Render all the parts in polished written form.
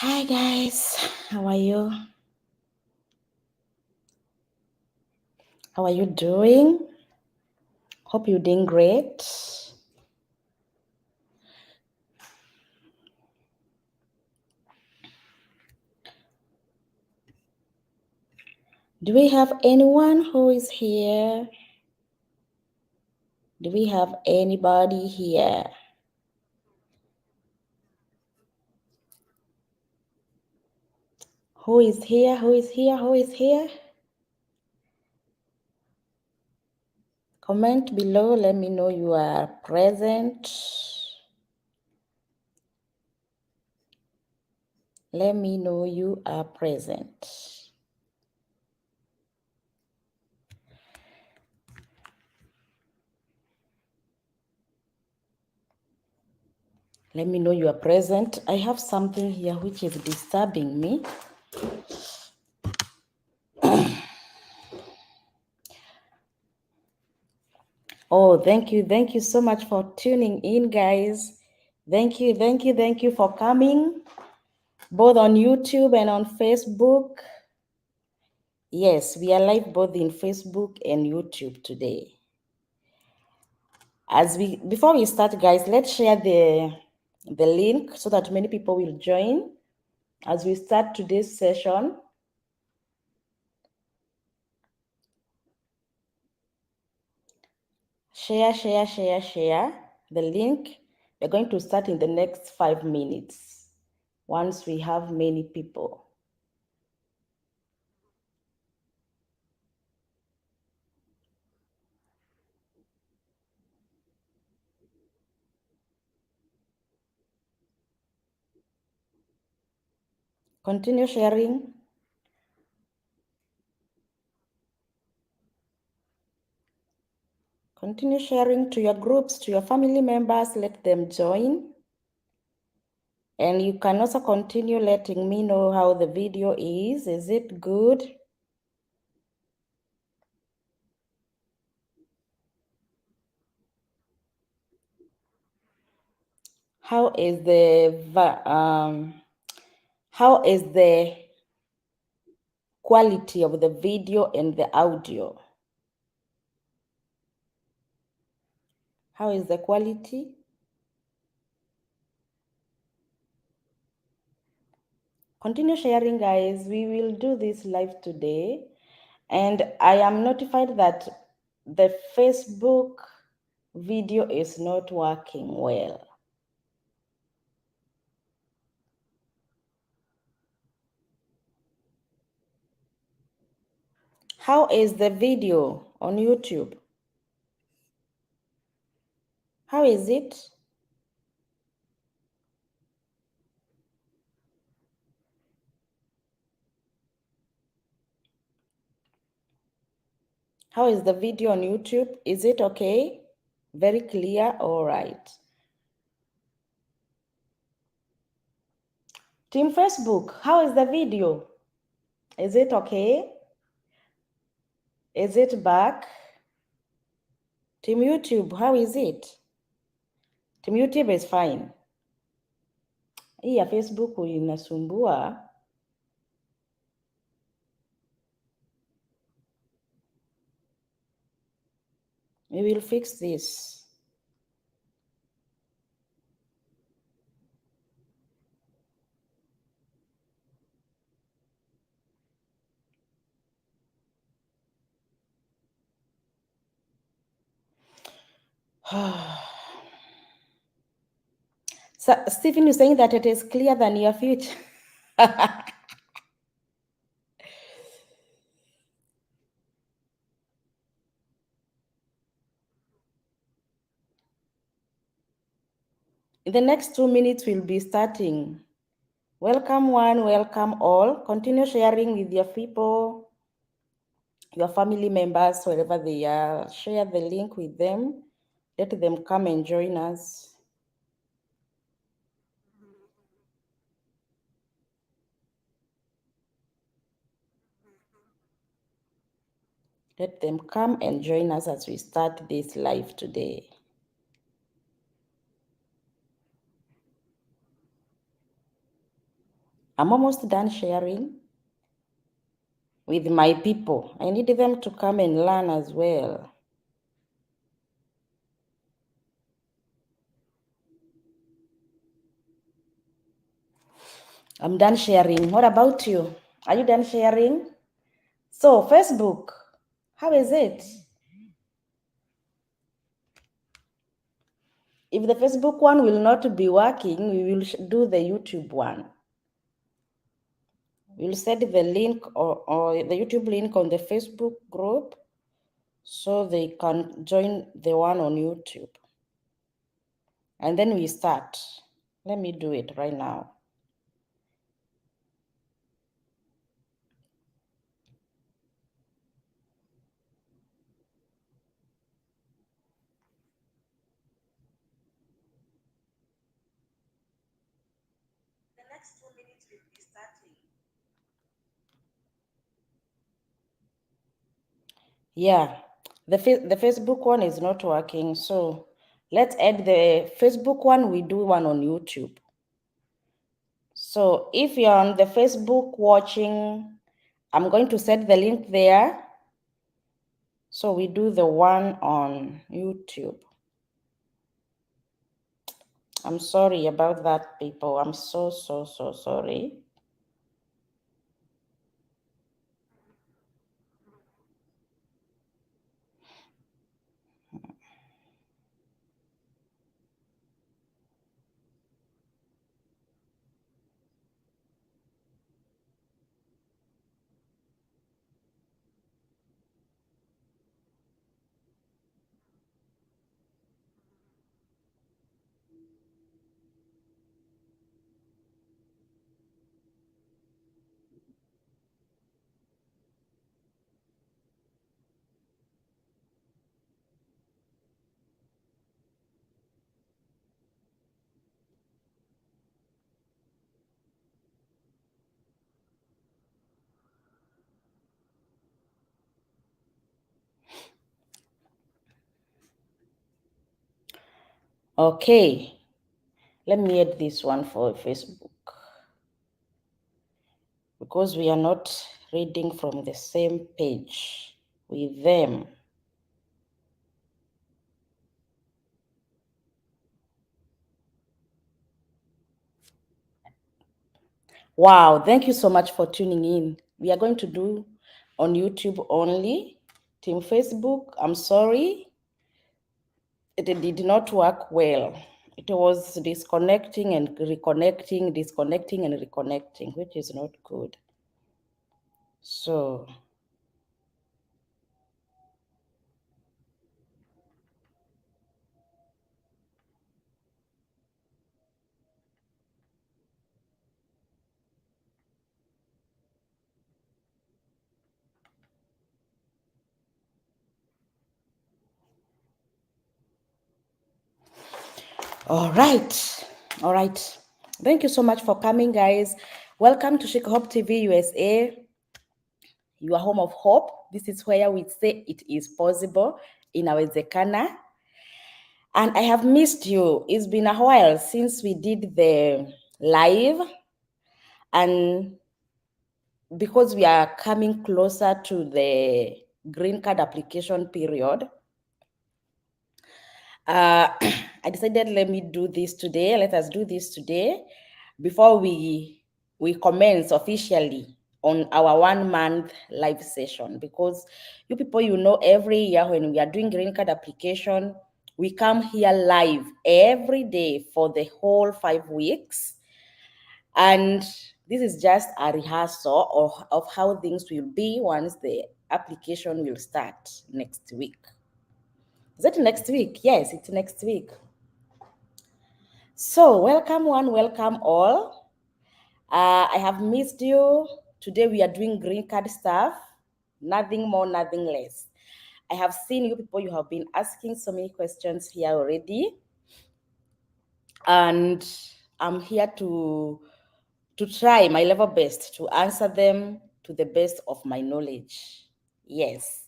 Hi guys, how are you? How are you doing? Hope you're doing great. Do we have anyone who is here? Do we have anybody here? Who is here? Who is here? Who is here? Comment below, let me know you are present. Let me know you are present. Let me know you are present. I have something here which is disturbing me. Oh, thank you. Thank you so much for tuning in, guys. Thank you for coming, both on YouTube and on Facebook. Yes, we are live both in Facebook and YouTube today. Before we start, guys, let's share the link so that many people will join as we start today's session. Share the link. We're going to start in the next 5 minutes once we have many people. Continue sharing. Continue sharing to your groups, to your family members, let them join. And you can also continue letting me know how the video is. Is it good? How is the quality of the video and the audio? How is the quality? Continue sharing, guys. We will do this live today. And I am notified that the Facebook video is not working well. How is the video on YouTube? How is it? How is the video on YouTube? Is it okay? Very clear? All right. Team Facebook, how is the video? Is it okay? Is it back? Team YouTube, how is it? Team YouTube is fine. Hii ya Facebook inasumbua. We will fix this. So, Stephen is saying that it is clearer than your future. In the next 2 minutes, we'll be starting. Welcome one, welcome all. Continue sharing with your people, your family members, wherever they are. Share the link with them. Let them come and join us. Let them come and join us as we start this live today. I'm almost done sharing with my people. I need them to come and learn as well. I'm done sharing. What about you? Are you done sharing? So, Facebook, how is it? If the Facebook one will not be working, we will do the YouTube one. We'll set the link or the YouTube link on the Facebook group so they can join the one on YouTube. And then we start. Let me do it right now. The next 2 minutes we'll be starting. Yeah, the Facebook one is not working. So let's add the Facebook one. We do one on YouTube. So if you're on the Facebook watching, I'm going to set the link there. So we do the one on YouTube. I'm sorry about that, people. I'm so sorry. Okay, let me add this one for Facebook because we are not reading from the same page with them. Wow, thank you so much for tuning in. We are going to do on YouTube only. Team Facebook, I'm sorry. It did not work well. It was disconnecting and reconnecting, disconnecting and reconnecting, which is not good. So, all right. All right. Thank you so much for coming, guys. Welcome to Chic Hope TV USA, your home of hope. This is where we say it is possible in our Zekana. And I have missed you. It's been a while since we did the live. And because we are coming closer to the green card application period, I decided let me do this today. Let us do this today before we commence officially on our 1 month live session, because you people, you know, every year when we are doing green card application, we come here live every day for the whole 5 weeks. And this is just a rehearsal of how things will be once the application will start next week. Is it next week? Yes, it's next week. So welcome one, welcome all. I have missed you. Today we are doing green card stuff. Nothing more, nothing less. I have seen you people, you have been asking so many questions here already. And I'm here to try my level best to answer them to the best of my knowledge. Yes,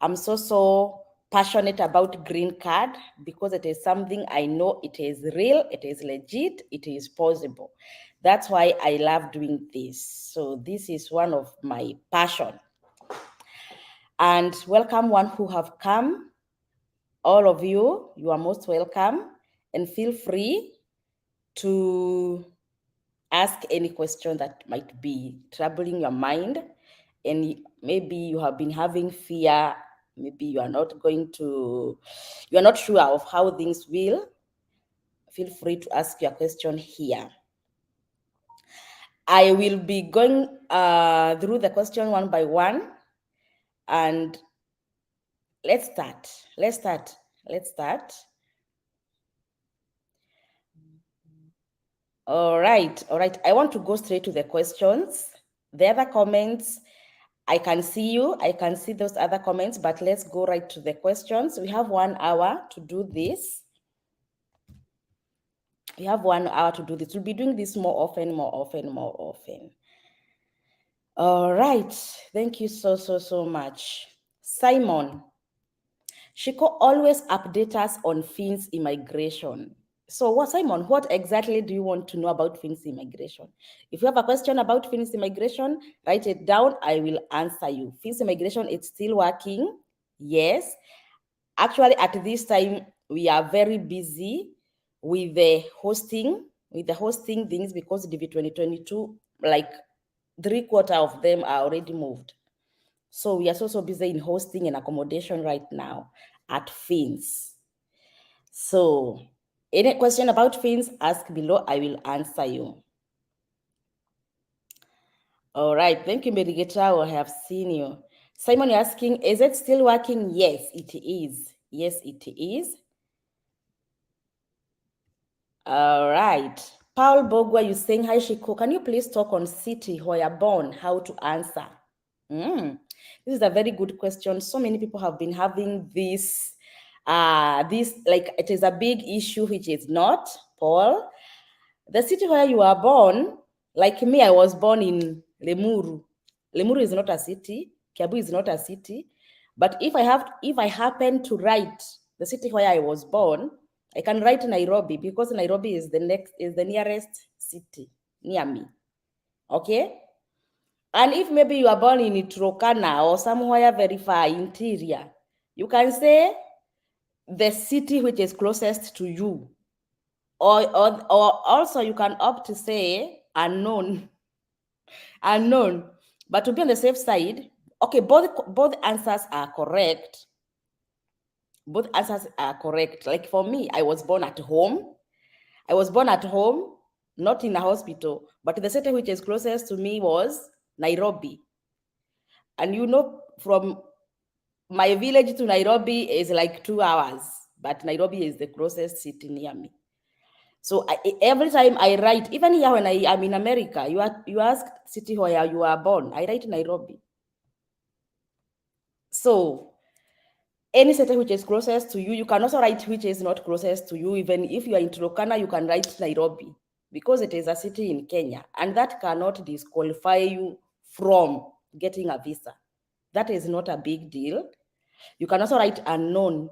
I'm so passionate about Greencard because it is something I know it is real, it is legit, it is possible. That's why I love doing this. So this is one of my passion. And welcome one who have come. All of you, you are most welcome, and feel free to ask any question that might be troubling your mind. And maybe you have been having fear, maybe you are not sure of how things will. Feel free to ask your question here. I will be going through the question one by one, and let's start. All right. I want to go straight to the questions. The other comments, I can see you. I can see those other comments, but let's go right to the questions. We have 1 hour to do this. We'll be doing this more often. All right. Thank you so much. Simon, Shiko always update us on Finn's immigration. So Simon, what exactly do you want to know about Finn's immigration? If you have a question about Finn's immigration, write it down. I will answer you. Finn's immigration, it's still working. Yes. Actually, at this time, we are very busy with the hosting things because DV 2022, like 3/4 of them are already moved. So we are so busy in hosting and accommodation right now at Finn's. So any question about Finn's, ask below. I will answer you. All right. Thank you, Medigator. I have seen you. Simon, you're asking, is it still working? Yes, it is. Yes, it is. All right. Paul Bogwa, you saying, hi, Shiko. Can you please talk on city where you're born? How to answer? This is a very good question. So many people have been having this, like it is a big issue, which is not, Paul. The city where you are born, like me, I was born in Lemuru. Lemuru is not a city. Kiabu is not a city. But if I happen to write the city where I was born, I can write Nairobi because Nairobi is the nearest city near me. Okay? And if maybe you are born in Turkana or somewhere very far interior, you can say the city which is closest to you. Or also you can opt to say unknown. But to be on the safe side, okay, both answers are correct. Like for me, I was born at home, not in a hospital, but the city which is closest to me was Nairobi. And from my village to Nairobi is like 2 hours, but Nairobi is the closest city near me. So every time I write, even here when I'm in America, you ask city where you are born, I write Nairobi. So any city which is closest to you, you can also write which is not closest to you. Even if you are in Turkana, you can write Nairobi because it is a city in Kenya, and that cannot disqualify you from getting a visa. That is not a big deal. You can also write unknown.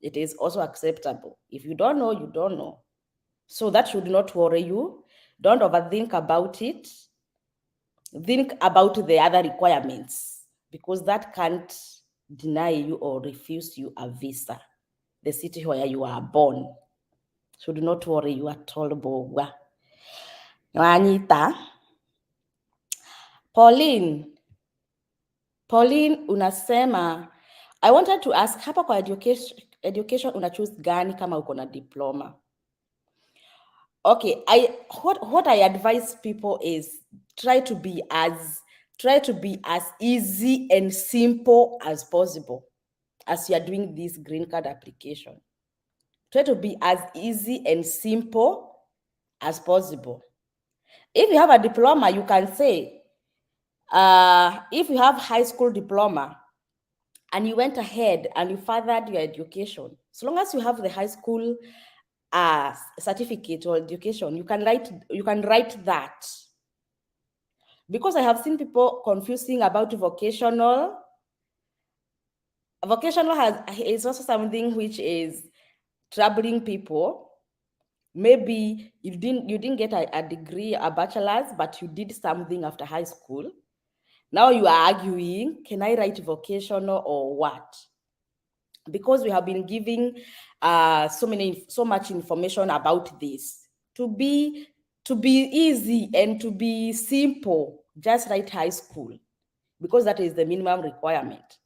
It is also acceptable. If you don't know, you don't know. So that should not worry you. Don't overthink about it. Think about the other requirements because that can't deny you or refuse you a visa. The city where you are born. So do not worry you at all, Bogwa. Anita. Pauline unasema, I wanted to ask, hapa kwa education una choose gani kama uko na diploma? Okay, what I advise people is try to be as easy and simple as possible as you are doing this green card application. Try to be as easy and simple as possible. If you have a diploma, you can say, if you have high school diploma and you went ahead and you furthered your education, so long as you have the high school certificate or education, you can write that. Because I have seen people confusing about vocational Vocational is also something which is troubling people. Maybe you didn't get a degree, a bachelor's, but you did something after high school. Now you are arguing, can I write vocational or what? Because we have been giving so much information about this. To be easy and to be simple, just write high school, because that is the minimum requirement.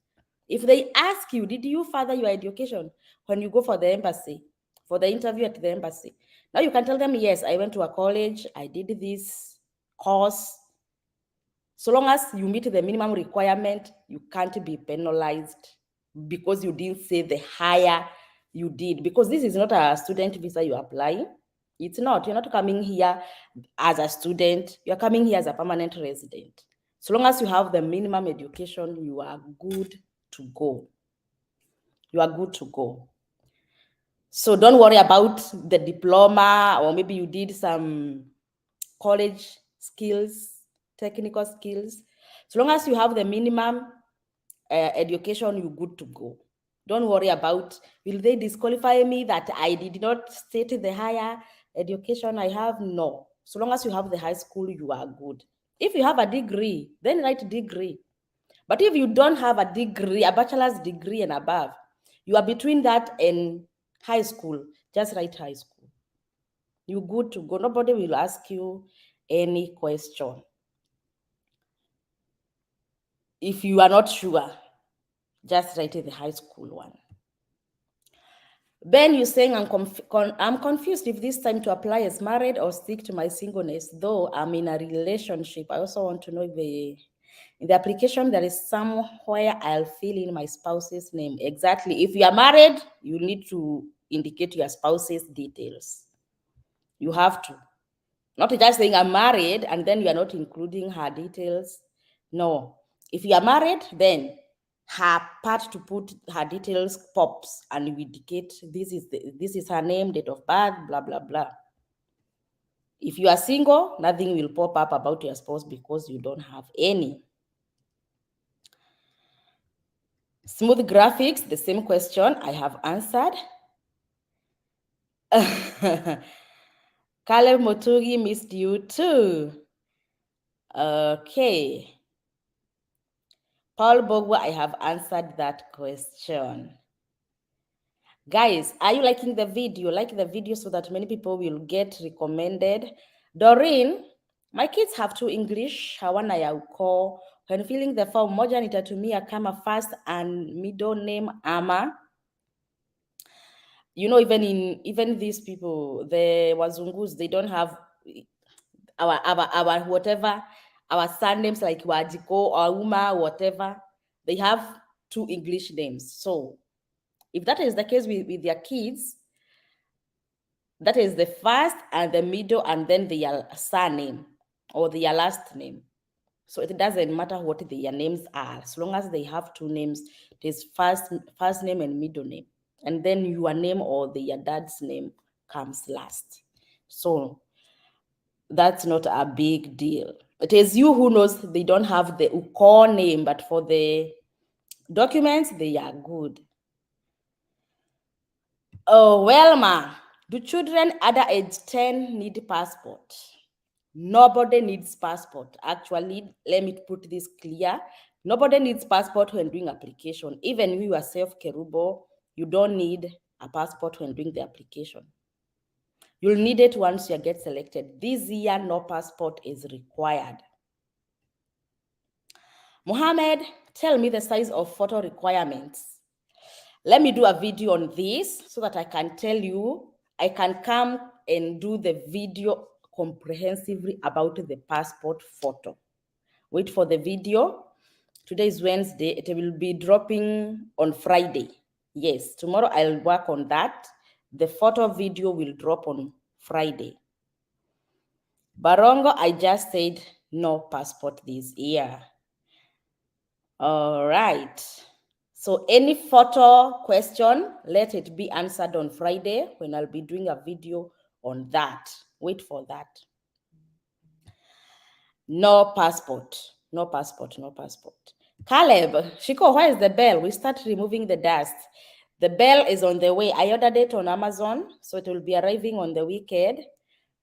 If they ask you, did you further your education when you go for the embassy, for the interview at the embassy? Now you can tell them, yes, I went to a college, I did this course. So long as you meet the minimum requirement, you can't be penalized because you didn't say the higher you did. Because this is not a student visa you're applying. It's not. You're not coming here as a student. You're coming here as a permanent resident. So long as you have the minimum education, you are good to go. You are good to go. So don't worry about the diploma, or maybe you did some college skills, technical skills. So long as you have the minimum education, you're good to go. Don't worry about, will they disqualify me that I did not state the higher education I have? No. So long as you have the high school, you are good. If you have a degree, then write degree. But if you don't have a degree, a bachelor's degree and above, you are between that and high school, just write high school. You're good to go. Nobody will ask you any question. If you are not sure, just write the high school one. Ben, you're saying I'm confused if this time to apply as married or stick to my singleness, though I'm in a relationship. I also want to know if in the application there is somewhere I'll fill in my spouse's name. Exactly. If you are married, you need to indicate your spouse's details. You have to. Not just saying I'm married and then you are not including her details. No. If you are married, then her part to put her details pops and we indicate this is her name, date of birth, blah blah blah. If you are single, nothing will pop up about your spouse because you don't have any. Smooth graphics, the same question I have answered. Caleb Motugi missed you too. Okay. Paul Bogwa, I have answered that question. Guys, are you liking the video? Like the video so that many people will get recommended. Doreen, my kids have two English, hawana ya ukoo. When filling the form, moja nitatumia kama first and middle name ama. You know, even these people, the Wazungus, they don't have our whatever, our surnames like Wajiko or Uma, whatever. They have two English names. So if that is the case with their kids, that is the first and the middle and then their surname or their last name. So it doesn't matter what their names are, as long as they have two names, it is first name and middle name. And then your name or their dad's name comes last. So that's not a big deal. It is you who knows they don't have the core name, but for the documents, they are good. Oh, well, ma, do children under age 10 need passport? Nobody needs passport. Actually, let me put this clear. Nobody needs passport when doing application. Even you yourself, Kerubo, you don't need a passport when doing the application. You'll need it once you get selected. This year, no passport is required. Mohammed, tell me the size of photo requirements. Let me do a video on this so that I can tell you, I can come and do the video comprehensively about the passport photo. Wait for the video. Today is Wednesday. It will be dropping on Friday. Yes, tomorrow I'll work on that. The photo video will drop on Friday. Barongo, I just said no passport this year. All right. So any photo question, let it be answered on Friday when I'll be doing a video on that. Wait for that. No passport, no passport, no passport. Caleb, Shiko, where is the bell? We start removing the dust. The bell is on the way. I ordered it on Amazon, so it will be arriving on the weekend.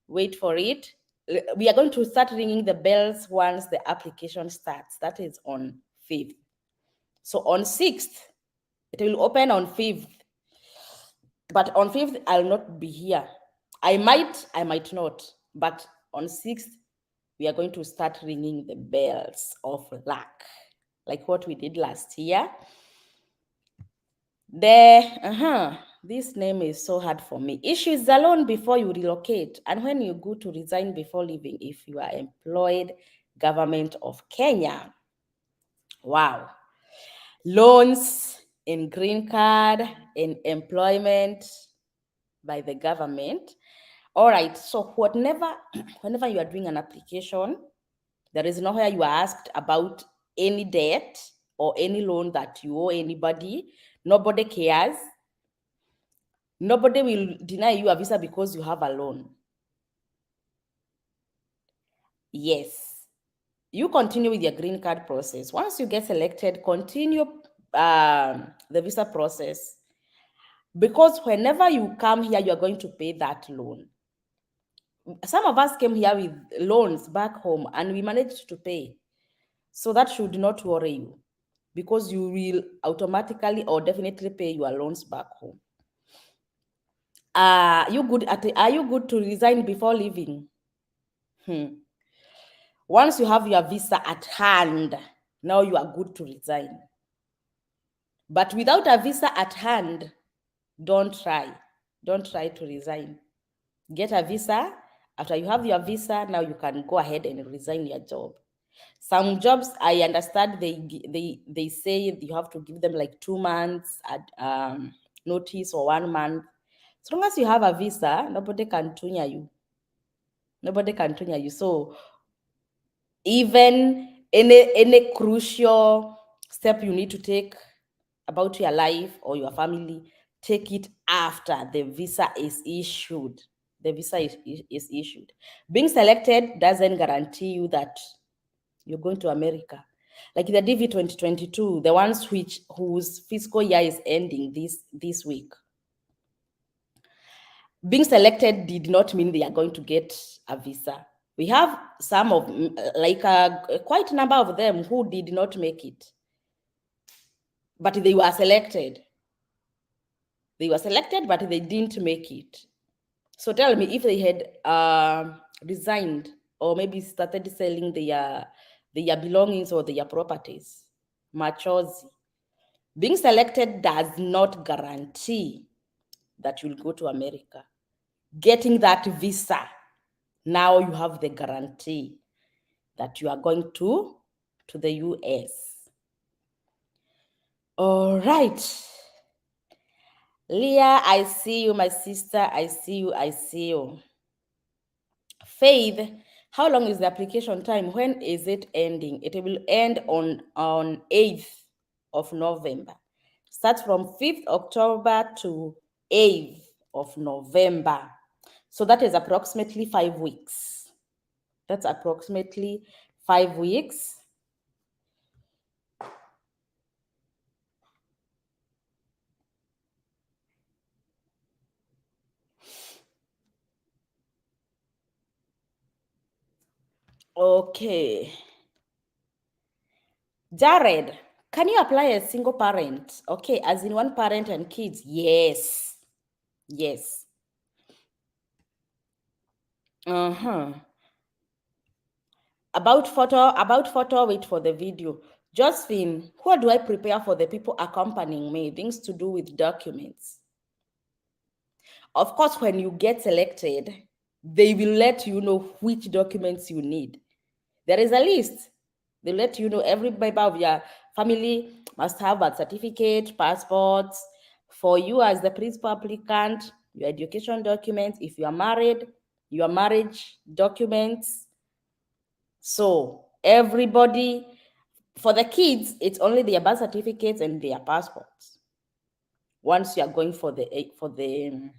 Wait for it. We are going to start ringing the bells once the application starts. That is on 5th. So on 6th, it will open on 5th. But on 5th, I'll not be here. I might not. But on 6th, we are going to start ringing the bells of luck, like what we did last year. This name is so hard for me. Issues alone before you relocate, and when you go to resign before leaving if you are employed government of Kenya. Wow. Loans in green card, in employment by the government. All right, so whenever you are doing an application, there is nowhere you are asked about any debt or any loan that you owe anybody. Nobody cares. Nobody will deny you a visa because you have a loan. Yes. You continue with your green card process. Once you get selected, continue the visa process. Because whenever you come here, you're going to pay that loan. Some of us came here with loans back home and we managed to pay. So that should not worry you, because you will automatically or definitely pay your loans back home. Are you good to resign before leaving? Once you have your visa at hand, now you are good to resign. But without a visa at hand, don't try. Don't try to resign. Get a visa. After you have your visa, now you can go ahead and resign your job. Some jobs, I understand they say you have to give them like 2 months at notice or 1 month. As long as you have a visa, nobody can tunya you. Nobody can tunya you. So even any crucial step you need to take about your life or your family, take it after the visa is issued. The visa is issued. Being selected doesn't guarantee you that you're going to America. Like the DV 2022, the ones whose fiscal year is ending this week. Being selected did not mean they are going to get a visa. We have some of, like quite a number of them who did not make it, but they were selected. They were selected, but they didn't make it. So tell me, if they had resigned or maybe started selling their belongings or their properties, machozi. Being selected does not guarantee that you'll go to America. Getting that visa, now you have the guarantee that you are going to the US. All right. Leah, I see you, my sister. I see you. I see you. Faith, how long is the application time? When is it ending? It will end on 8th of November. Starts from 5th October to 8th of November. So that is approximately 5 weeks. That's approximately 5 weeks. Okay. Jared, can you apply as single parent? Okay, as in one parent and kids? Yes. Yes. About photo, wait for the video. Josephine, what do I prepare for the people accompanying me? Things to do with documents. Of course, when you get selected, they will let you know which documents you need. There is a list. They let you know every member of your family must have a certificate, passports. For you as the principal applicant, your education documents. If you are married, your marriage documents. So everybody, for the kids, it's only their birth certificates and their passports. Once you are going for the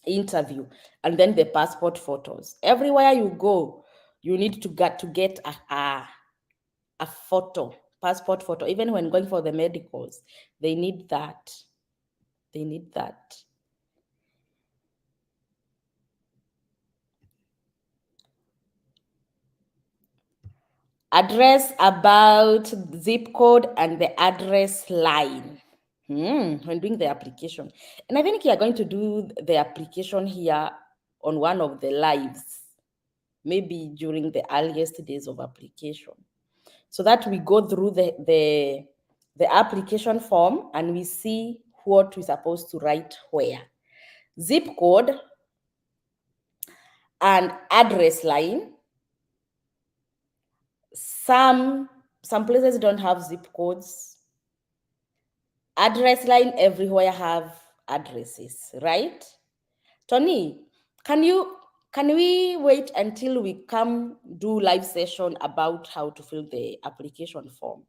interview, and then the passport photos. Everywhere you go, you need to get a photo passport photo. Even when going for the medicals, they need that. They need that. Address about zip code and the address line when doing the application. And I think you are going to do the application here on one of the lives, maybe during the earliest days of application, so that we go through the application form and we see what we're supposed to write where. Zip code and address line. Some places don't have zip codes. Address line everywhere have addresses, right? Tony, can we wait until we come do live session about how to fill the application form?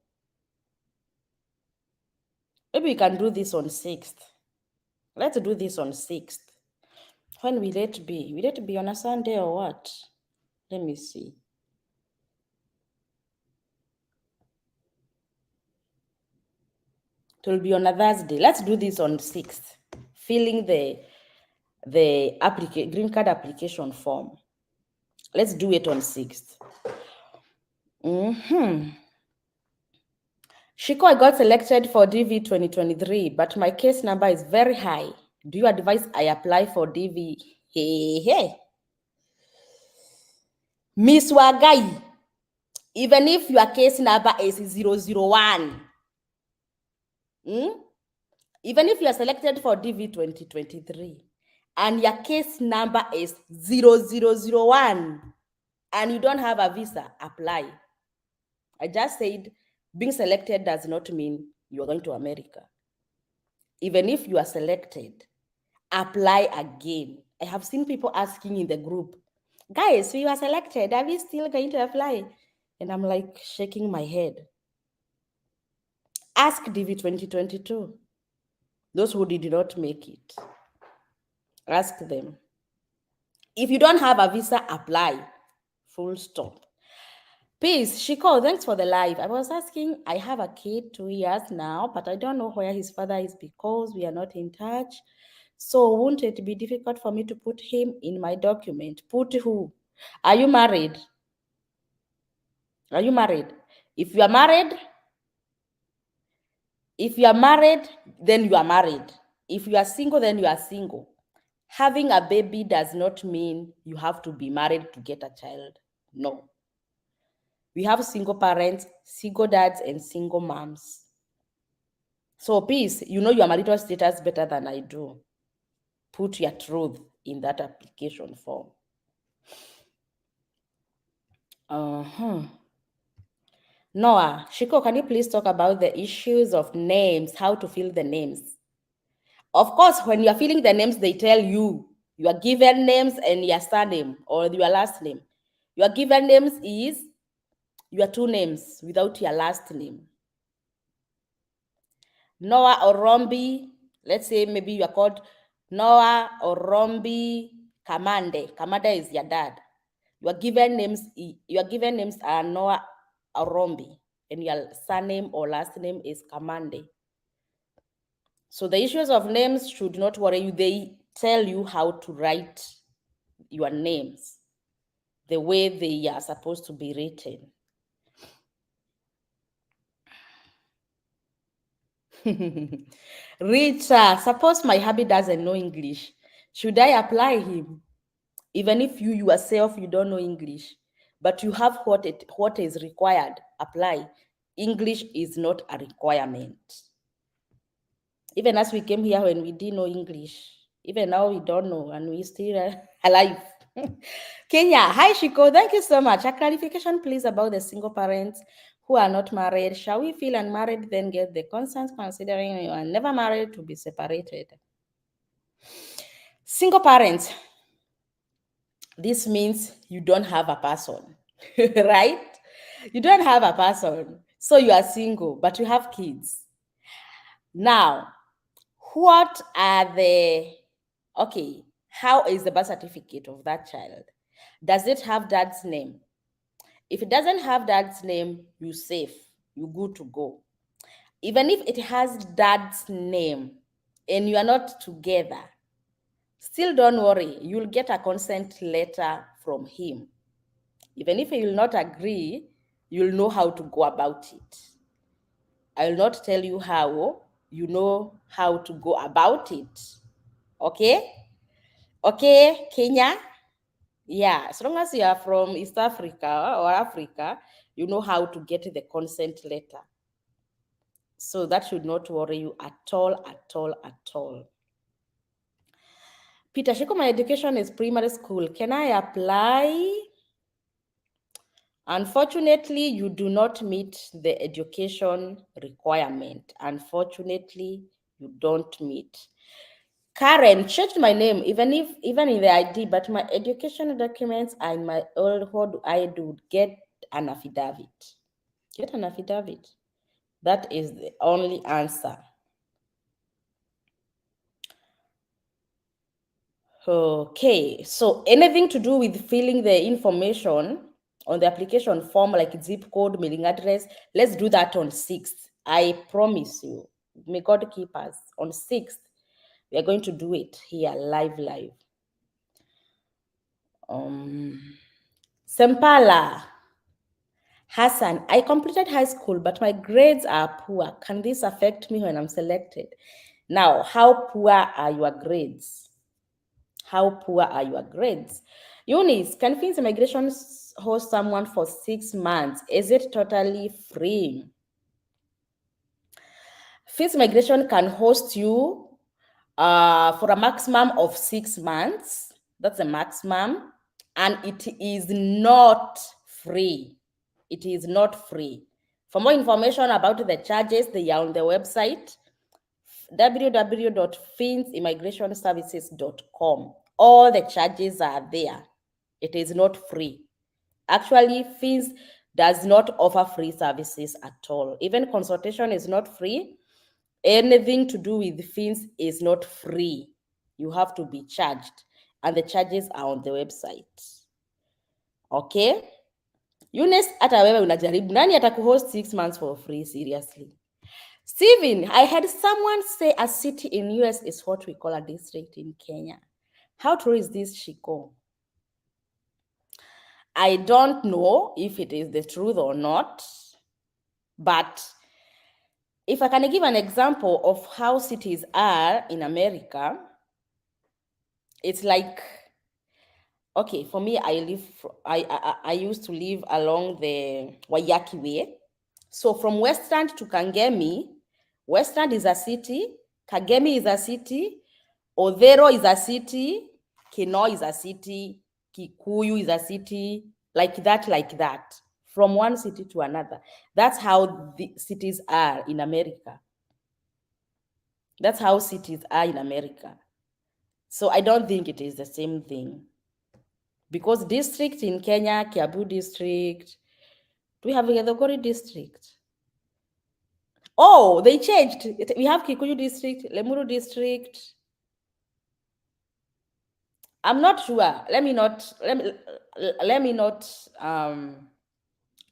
Maybe we can do this on 6th. Let's do this on 6th. When will it be? Will it be on a Sunday or what? Let me see. It will be on a Thursday. Let's do this on 6th. Filling the green card application form. Let's do it on 6th. Shiko, I got selected for DV 2023, but my case number is very high. Do you advise I apply for DV? Hey. Miss Wagai, even if your case number is 001, even if you are selected for DV 2023 and your case number is 0001 and you don't have a visa, apply. I just said being selected does not mean you are going to America. Even if you are selected, apply again. I have seen people asking in the group, guys, we were selected, are we still going to apply? And I'm like shaking my head. Ask DV 2022. Those who did not make it, ask them. If you don't have a visa, apply. Full stop. Peace. Shiko, thanks for the live. I was asking, I have a kid 2 years now, but I don't know where his father is because we are not in touch. So won't it be difficult for me to put him in my document? Put who? Are you married? Are you married? If you are married, then you are married. If you are single, then you are single. Having a baby does not mean you have to be married to get a child. No. We have single parents, single dads, and single moms. So peace, you know your marital status better than I do. Put your truth in that application form. Noah, Shiko, can you please talk about the issues of names, how to fill the names? Of course, when you're filling the names, they tell you your given names and your surname or your last name. Your given names is your two names without your last name. Noah or Rombi, let's say maybe you are called Noah or Rombi Kamande. Kamande is your dad. Your given names are Noah or Rombi, and your surname or last name is Kamande. So the issues of names should not worry you. They tell you how to write your names the way they are supposed to be written. Rita, suppose my hubby doesn't know English. Should I apply him? Even if you yourself, you don't know English, but you have what is required, apply. English is not a requirement. Even as we came here when we didn't know English, even now we don't know and we still alive. Kenya, hi Shiko, thank you so much. A clarification please about the single parents who are not married. Shall we feel unmarried then get the consent considering you are never married to be separated? Single parents, this means you don't have a person, right? You don't have a person, so you are single, but you have kids. Now, what are okay, how is the birth certificate of that child? Does it have dad's name? If it doesn't have dad's name, you're safe. you're good to go. Even if it has dad's name and you are not together, still don't worry, you'll get a consent letter from him. Even if he will not agree, you'll know how to go about it. I will not tell you how, you know how to go about it. Okay? Okay, Kenya? Yeah, as long as you are from East Africa or Africa, you know how to get the consent letter. So that should not worry you at all, at all, at all. Peter Shiko, my education is primary school. Can I apply? Unfortunately, you do not meet the education requirement. Unfortunately, you don't meet. Karen changed my name, even in the ID, but my education documents are in my old. What do I do? Get an affidavit. Get an affidavit. That is the only answer. Okay, so anything to do with filling the information on the application form, like zip code, mailing address, let's do that on 6th. I promise you. May God keep us. On 6th, we are going to do it here, live. Sempala. Hassan, I completed high school, but my grades are poor. Can this affect me when I'm selected? Now, how poor are your grades? How poor are your grades? Eunice, can Fins Immigration host someone for 6 months? Is it totally free? Fins Migration can host you for a maximum of 6 months. That's the maximum. And it is not free. It is not free. For more information about the charges, they are on the website www.finsimmigrationservices.com. All the charges are there. It is not free. Actually, Fins does not offer free services at all. Even consultation is not free. Anything to do with Fins is not free. You have to be charged, and the charges are on the website. Okay? Eunice, hata wewe unajaribu. Nani atakuhost 6 months for free? Seriously. Steven, I had someone say a city in US is what we call a district in Kenya. How true is this, Shiko? I don't know if it is the truth or not, but if I can give an example of how cities are in America, it's like, okay, for me, I used to live along the Waiyaki Way. So from Westland to Kangemi, Westland is a city, Kagemi is a city, Odhero is a city, Kino is a city, Kikuyu is a city, like that, from one city to another. That's how the cities are in America. That's how cities are in America. So I don't think it is the same thing. Because district in Kenya, Kiabu district, do we have Githunguri district? Oh, they changed. We have Kikuyu district, Lemuru district. I'm not sure. Let me not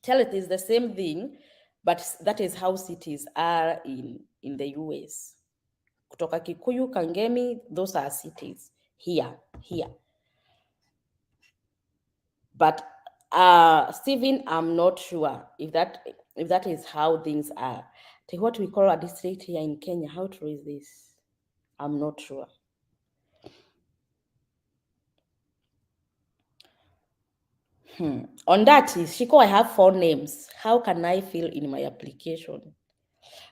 tell it is the same thing, but that is how cities are in the US. Kutoka Kikuyu, Kangemi, those are cities here. But Stephen, I'm not sure if that is how things are. What we call a district here in Kenya, how true is this? I'm not sure. On that, Shiko, I have 4 names. How can I fill in my application?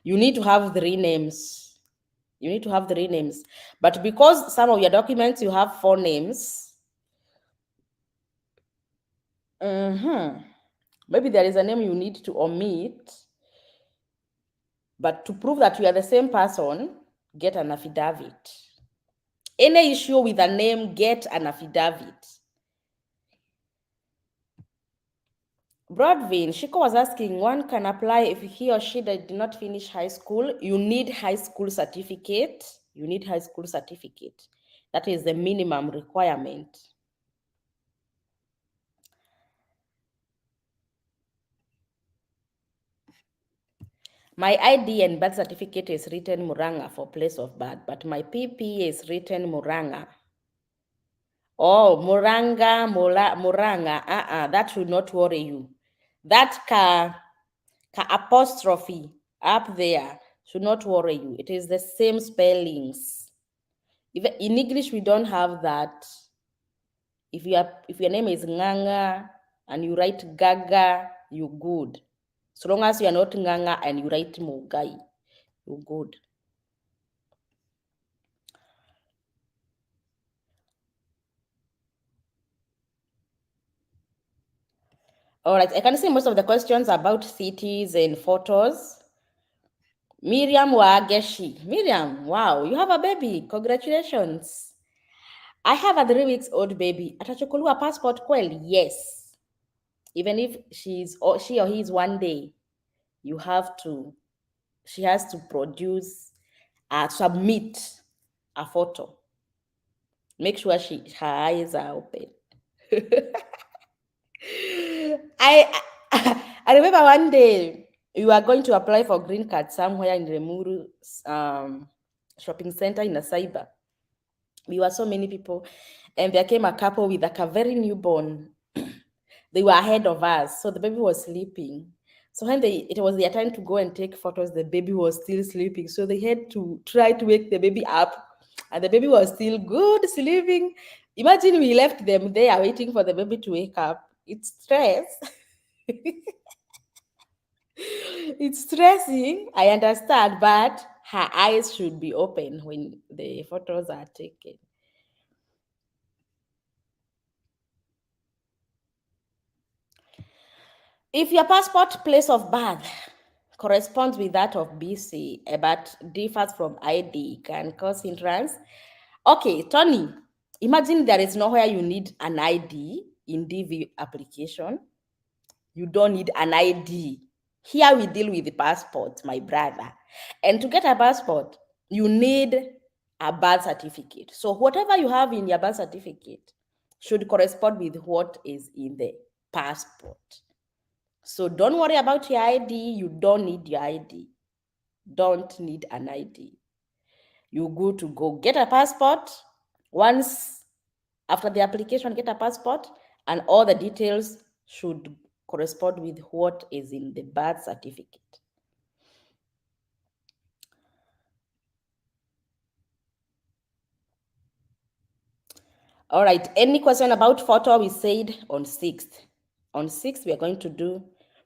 You need to have 3 names. You need to have 3 names. But because some of your documents you have 4 names, maybe there is a name you need to omit. But to prove that you are the same person, get an affidavit. Any issue with a name, get an affidavit. Broadvin, Shiko was asking, one can apply if he or she did not finish high school. You need high school certificate. You need high school certificate. That is the minimum requirement. My ID and birth certificate is written Muranga for place of birth, but my PP is written Muranga. Oh, Muranga. That should not worry you. That ka apostrophe up there should not worry you. It is the same spellings. Even in English, we don't have that. If your name is Nganga and you write Gaga, you're good. So long as you are not Nganga and you write Mugai, you're good. All right, I can see most of the questions about cities and photos. Miriam Wageshi. Miriam, wow, you have a baby. Congratulations. I have a 3-week-old baby. Atachukuliwa passport kweli? Yes. Even if she or he is one day, she has to produce, submit a photo. Make sure her eyes are open. I remember one day you were going to apply for Greencard somewhere in Remuru shopping center in a cyber. We were so many people, and there came a couple with like a very newborn. They were ahead of us, so the baby was sleeping. So when it was their time to go and take photos, the baby was still sleeping. So they had to try to wake the baby up, and the baby was still good sleeping. Imagine we left them there waiting for the baby to wake up. It's stress. It's stressing, I understand, but her eyes should be open when the photos are taken. If your passport place of birth corresponds with that of BC, but differs from ID, can cause hindrance. Okay, Tony, imagine there is nowhere you need an ID in DV application. You don't need an ID. Here we deal with the passport, my brother. And to get a passport, you need a birth certificate. So whatever you have in your birth certificate should correspond with what is in the passport. So don't worry about your ID. You don't need your ID. Don't need an ID. You're good to go. Get a passport. Once after the application, get a passport, and all the details should correspond with what is in the birth certificate. All right, any question about photo? We said on 6th. On 6th, we are going to do,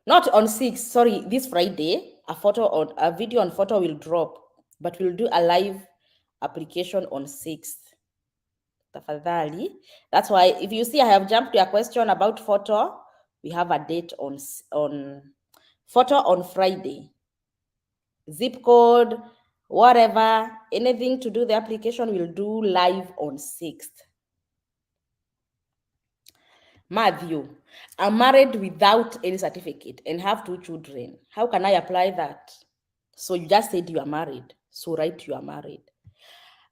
not on 6th, sorry, this Friday, a video on photo will drop, but we'll do a live application on 6th. Tafadhali. That's why if you see I have jumped to a question about photo, we have a date on photo on Friday. Zip code, whatever, anything to do the application will do live on 6th. Matthew, I'm married without any certificate and have 2 children. How can I apply that? So you just said you are married. So write you are married.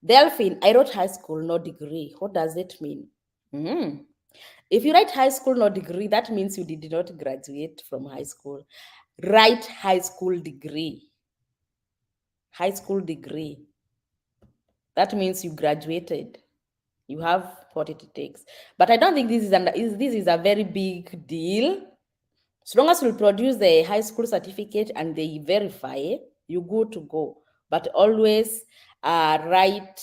Delphine, I wrote high school, no degree. What does it mean? Mm-hmm. If you write high school, no degree, that means you did not graduate from high school. Write high school degree. High school degree. That means you graduated. You have what it takes. But I don't think this is a very big deal. So long as you produce the high school certificate and they verify, you good to go. But always write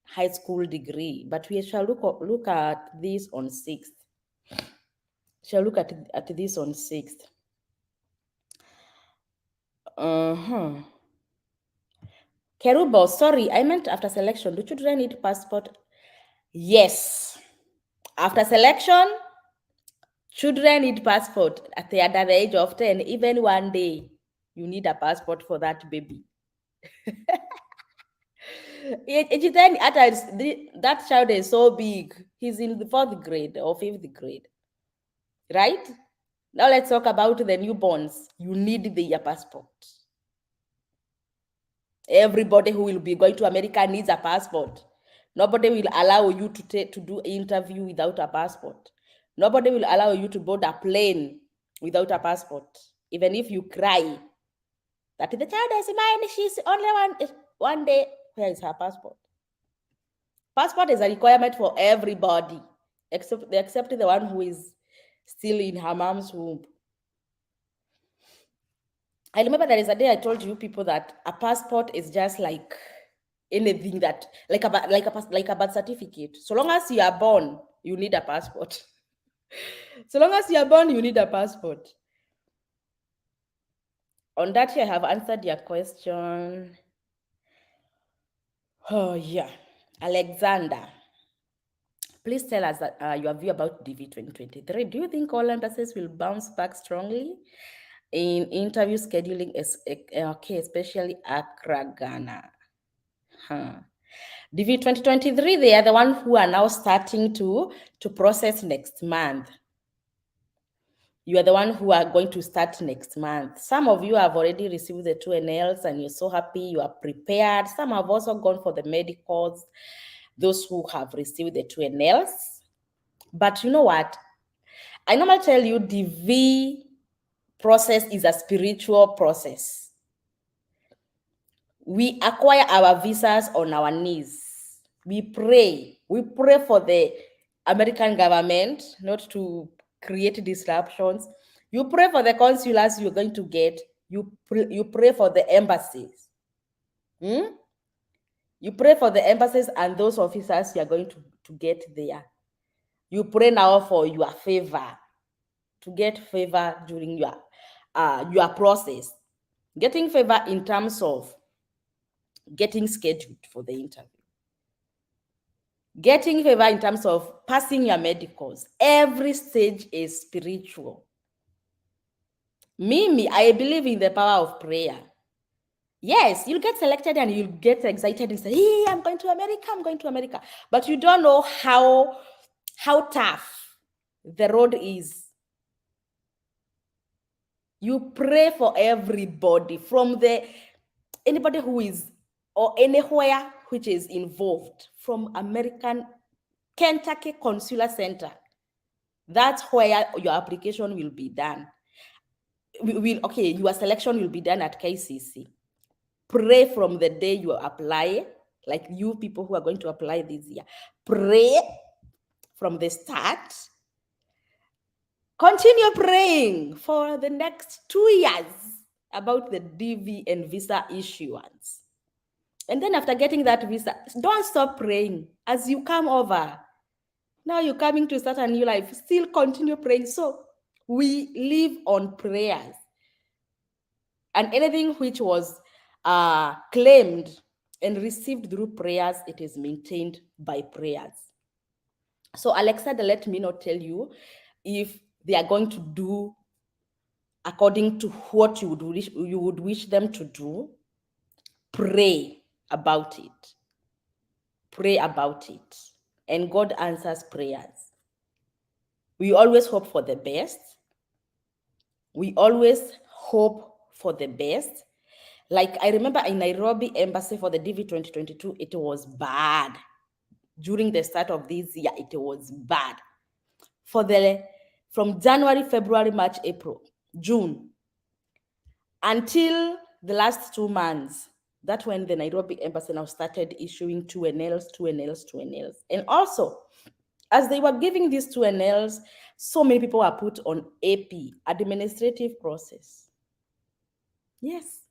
high school degree. But we shall look at this on 6th. Shall look at this on 6th. Kerubo, sorry, I meant after selection. Do children need passport? Yes. After selection, children need passport at the age of 10. Even one day, you need a passport for that baby. That child is so big. He's in the 4th grade or 5th grade. Right? Now let's talk about the newborns. You need their passport. Everybody who will be going to America needs a passport. Nobody will allow you to do an interview without a passport. Nobody will allow you to board a plane without a passport. Even if you cry, that the child is mine, she's only one day. Where is her passport? Passport is a requirement for everybody, except the one who is still in her mom's womb. I remember there is a day I told you people that a passport is just like anything that, like a birth certificate. So long as you are born, you need a passport. So long as you are born, you need a passport. On that, I have answered your question. Oh yeah, Alexander. Please tell us your view about DV 2023. Do you think all embassies will bounce back strongly in interview scheduling, okay, especially Accra, Ghana? DV 2023, they are the ones who are now starting to process next month. You are the one who are going to start next month. Some of you have already received the 2NLs and you're so happy, you are prepared. Some have also gone for the medicals, those who have received the 2NLs. But you know what? I normally tell you the V process is a spiritual process. We acquire our visas on our knees. We pray. We pray for the American government not to create disruptions. You pray for the consulars you're going to get. You pray for the embassies. You pray for the embassies and those officers you are going to get there. You pray now for your favor, to get favor during your process. Getting favor in terms of getting scheduled for the interview. Getting favor in terms of passing your medicals. Every stage is spiritual. Me, I believe in the power of prayer. Yes, you'll get selected and you'll get excited and say, hey, I'm going to America. But you don't know how tough the road is. You pray for everybody, from anybody who is, or anywhere which is involved, from Kentucky Consular Center. That's where your application will be done. Your selection will be done at KCC. Pray from the day you apply, like you people who are going to apply this year. Pray from the start. Continue praying for the next 2 years about the DV and visa issuance. And then after getting that visa, don't stop praying as you come over. Now you're coming to start a new life, still continue praying. So we live on prayers. And anything which was claimed and received through prayers, it is maintained by prayers. So Alexander, let me not tell you if they are going to do according to what you would wish them to do. Pray about it. Pray about it. And God answers prayers. We always hope for the best. We always hope for the best. Like I remember in Nairobi Embassy for the DV 2022, it was bad. During the start of this year, it was bad. From January, February, March, April, June, until the last 2 months, that's when the Nairobi Embassy now started issuing 2NLs. And also, as they were giving these 2NLs, so many people were put on AP, administrative process. Yes.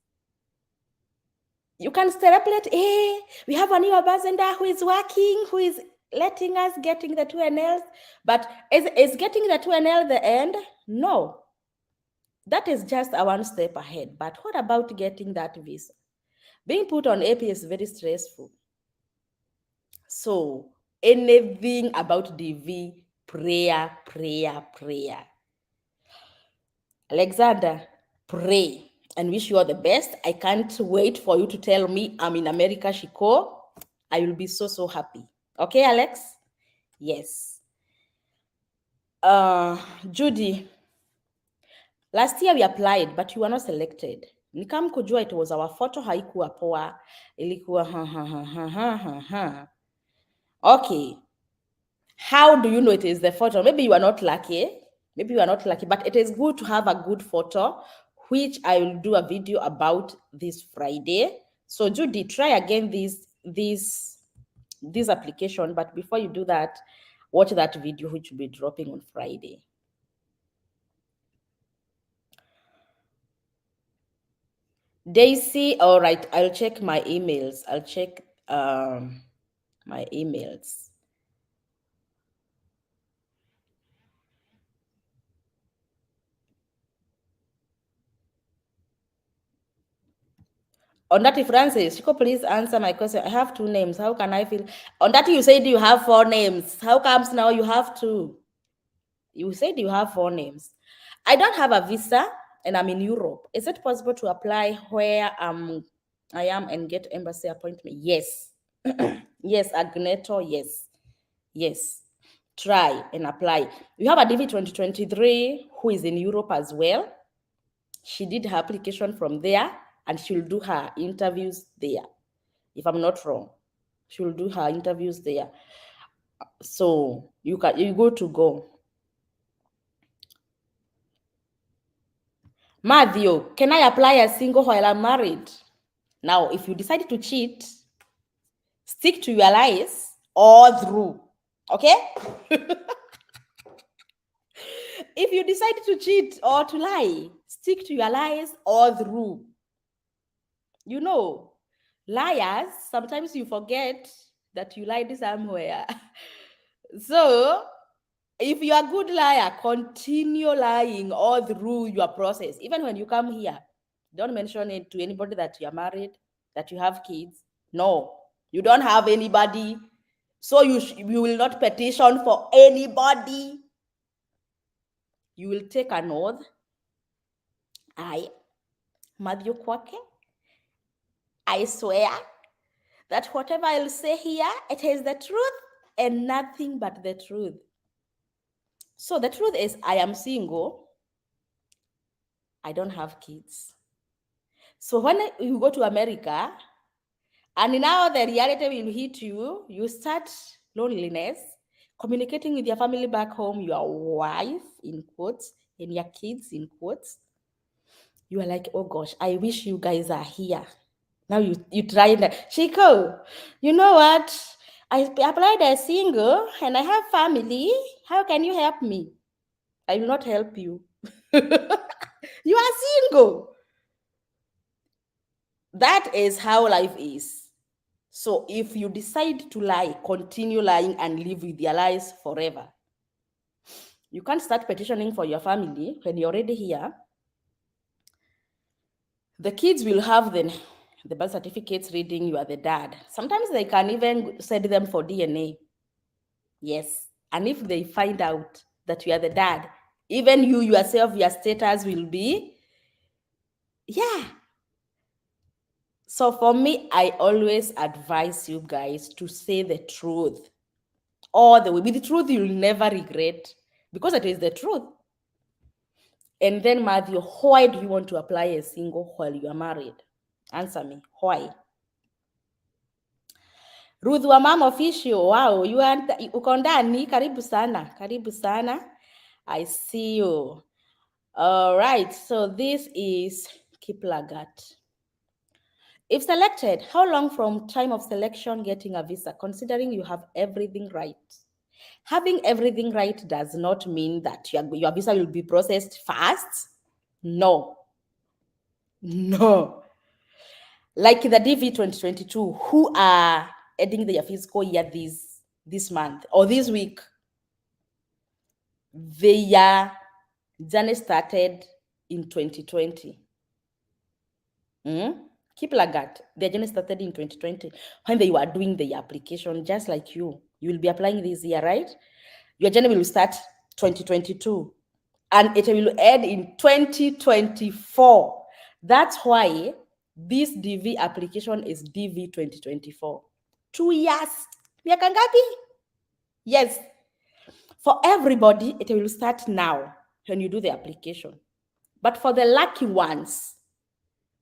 You can extrapolate, hey, we have a new ambassador who is working, who is letting us getting the 2NLs. But is getting the 2NL the end? No. That is just a one step ahead. But what about getting that visa? Being put on AP is very stressful. So anything about DV, prayer. Alexander, pray and wish you all the best. I can't wait for you to tell me I'm in America, Shiko. I will be so happy. Okay, Alex? Yes. Judy, last year we applied, but you were not selected. Nikam kujua it was our photo haikuwa poa. Ilikuwa Okay. How do you know it is the photo? Maybe you are not lucky. But it is good to have a good photo which I will do a video about this Friday. So Judy, try again this application, but before you do that, watch that video which will be dropping on Friday. Daisy, all right, I'll check my emails. I'll check my emails. Ondati Francis, Chico, please answer my question. I have 2 names. How can I feel? Ondati, you said you have 4 names. How comes now you have 2? You said you have 4 names. I don't have a visa and I'm in Europe. Is it possible to apply where I am and get embassy appointment? Yes. Yes, Agneto, yes. Yes. Try and apply. You have a DV 2023 who is in Europe as well. She did her application from there and she'll do her interviews there. If I'm not wrong, she'll do her interviews there. So you go to go. Matthew, can I apply as single while I'm married? Now, if you decide to cheat, stick to your lies all through. Okay? If you decide to cheat or to lie, stick to your lies all through. You know, liars, sometimes you forget that you lied somewhere. So, if you are a good liar, continue lying all through your process. Even when you come here, don't mention it to anybody that you are married, that you have kids. No, you don't have anybody. So you will not petition for anybody. You will take an oath. I, Matthew Kwake, I swear that whatever I'll say here, it is the truth and nothing but the truth. So the truth is, I am single. I don't have kids. So when you go to America, and now the reality will hit you, you start loneliness, communicating with your family back home, your wife, in quotes, and your kids, in quotes. You are like, oh gosh, I wish you guys are here. Now you try that. Chico, you know what? I applied as single and I have family. How can you help me? I will not help you. You are single. That is how life is. So if you decide to lie, continue lying and live with your lies forever. You can't start petitioning for your family when you're already here. The kids will have the birth certificates reading you are the dad. Sometimes they can even send them for DNA. Yes. And if they find out that you are the dad, even you yourself, your status will be, yeah. So for me, I always advise you guys to say the truth all the way. With the truth, you'll never regret because it is the truth. And then, Matthew, why do you want to apply a single while you are married? Answer me. Why? Ruth wa Mama Official, wow, uko ndani, karibu sana, karibu sana. I see you. All right, so this is Kiplagat. If selected, how long from time of selection getting a visa, considering you have everything right? Having everything right does not mean that your visa will be processed fast. No. No. Like the DV 2022, who are ending their fiscal year this month or this week, their journey started in 2020. Kiplagat, their journey started in 2020 when they were doing the application, just like you. You will be applying this year, right? Your journey will start 2022 and it will end in 2024. That's why this DV application is DV 2024. 2 years. Miaka ngapi? Yes. For everybody, it will start now when you do the application. But for the lucky ones,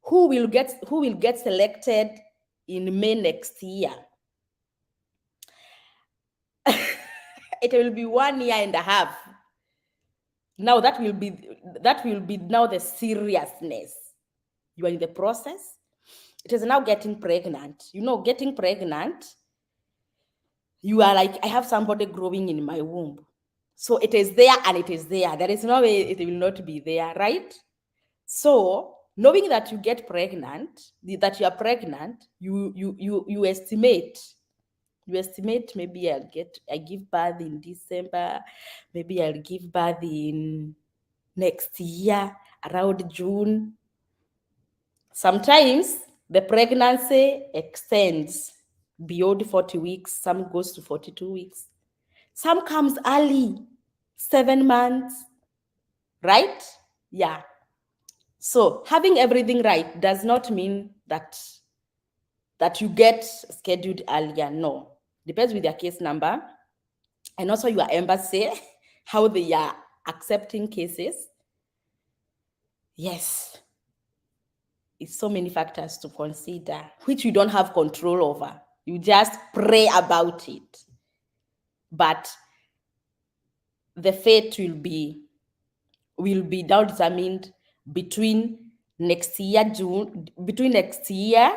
who will get selected in May next year, it will be 1 year and a half. Now that will be now the seriousness. You are in the process. It is now getting pregnant. Getting pregnant, you are like, I have somebody growing in my womb. So it is there and it is there. There is no way it will not be there, right? So knowing that you get pregnant, that you are pregnant, you estimate. You estimate, maybe I give birth in December, maybe I'll give birth in next year around June. Sometimes the pregnancy extends beyond 40 weeks, some goes to 42 weeks. Some comes early, 7 months, right? Yeah. So having everything right does not mean that you get scheduled earlier. No. Depends with your case number and also your embassy, how they are accepting cases. Yes. It's so many factors to consider, which you don't have control over. You just pray about it. But the fate will be now determined between next year, June, between next year,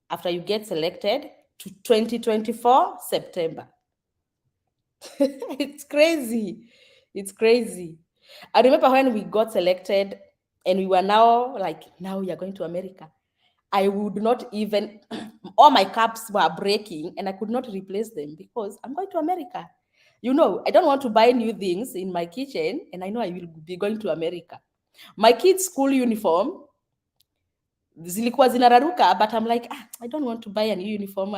after you get selected, to 2024, September. It's crazy. It's crazy. I remember when we got selected and we were now like, now we are going to America. I would not even, all my cups were breaking and I could not replace them because I'm going to America. I don't want to buy new things in my kitchen and I know I will be going to America. My kids' school uniform, zilikuwa zinararuka, but I'm like, I don't want to buy a new uniform.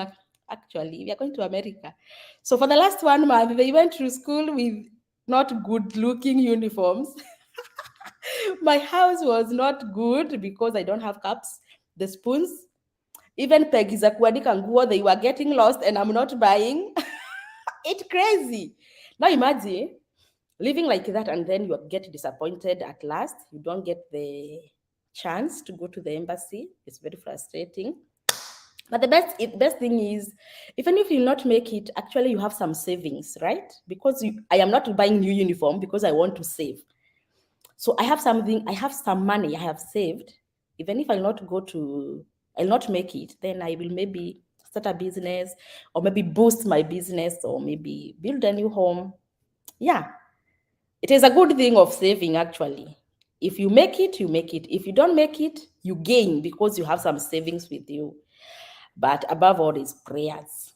Actually, we are going to America. So for the last 1 month, they went to school with not good looking uniforms. My house was not good because I don't have cups, the spoons, even pegi za kuandika nguo, they were getting lost and I'm not buying. It's crazy. Now imagine living like that and then you get disappointed at last. You don't get the chance to go to the embassy. It's very frustrating. But the best thing is, even if you not make it, actually you have some savings, right? Because I am not buying new uniform because I want to save. So I have some money I have saved. Even if I'll not make it, then I will maybe start a business or maybe boost my business or maybe build a new home. Yeah. It is a good thing of saving, actually. If you make it, you make it. If you don't make it, you gain because you have some savings with you. But above all is prayers.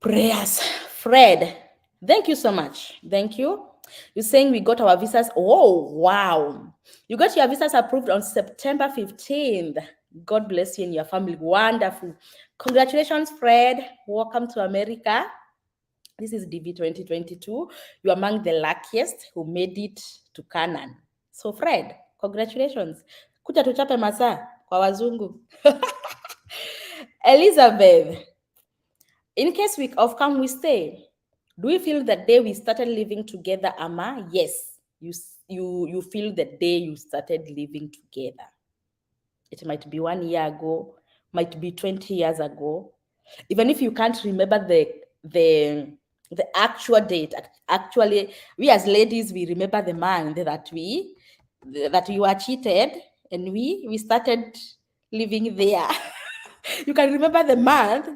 Prayers. Fred, thank you so much. Thank you. You're saying we got our visas. Oh, wow. You got your visas approved on September 15th. God bless you and your family. Wonderful. Congratulations, Fred. Welcome to America. This is DV 2022. You're among the luckiest who made it to Canaan. So, Fred, congratulations. Kuja tuchape masaa kwa wazungu. Elizabeth, in case of come we stay, do you feel the day we started living together, Ama? Yes, you feel the day you started living together. It might be 1 year ago, might be 20 years ago. Even if you can't remember the actual date, actually, we as ladies, we remember the month that we were cheated and we started living there. You can remember the month,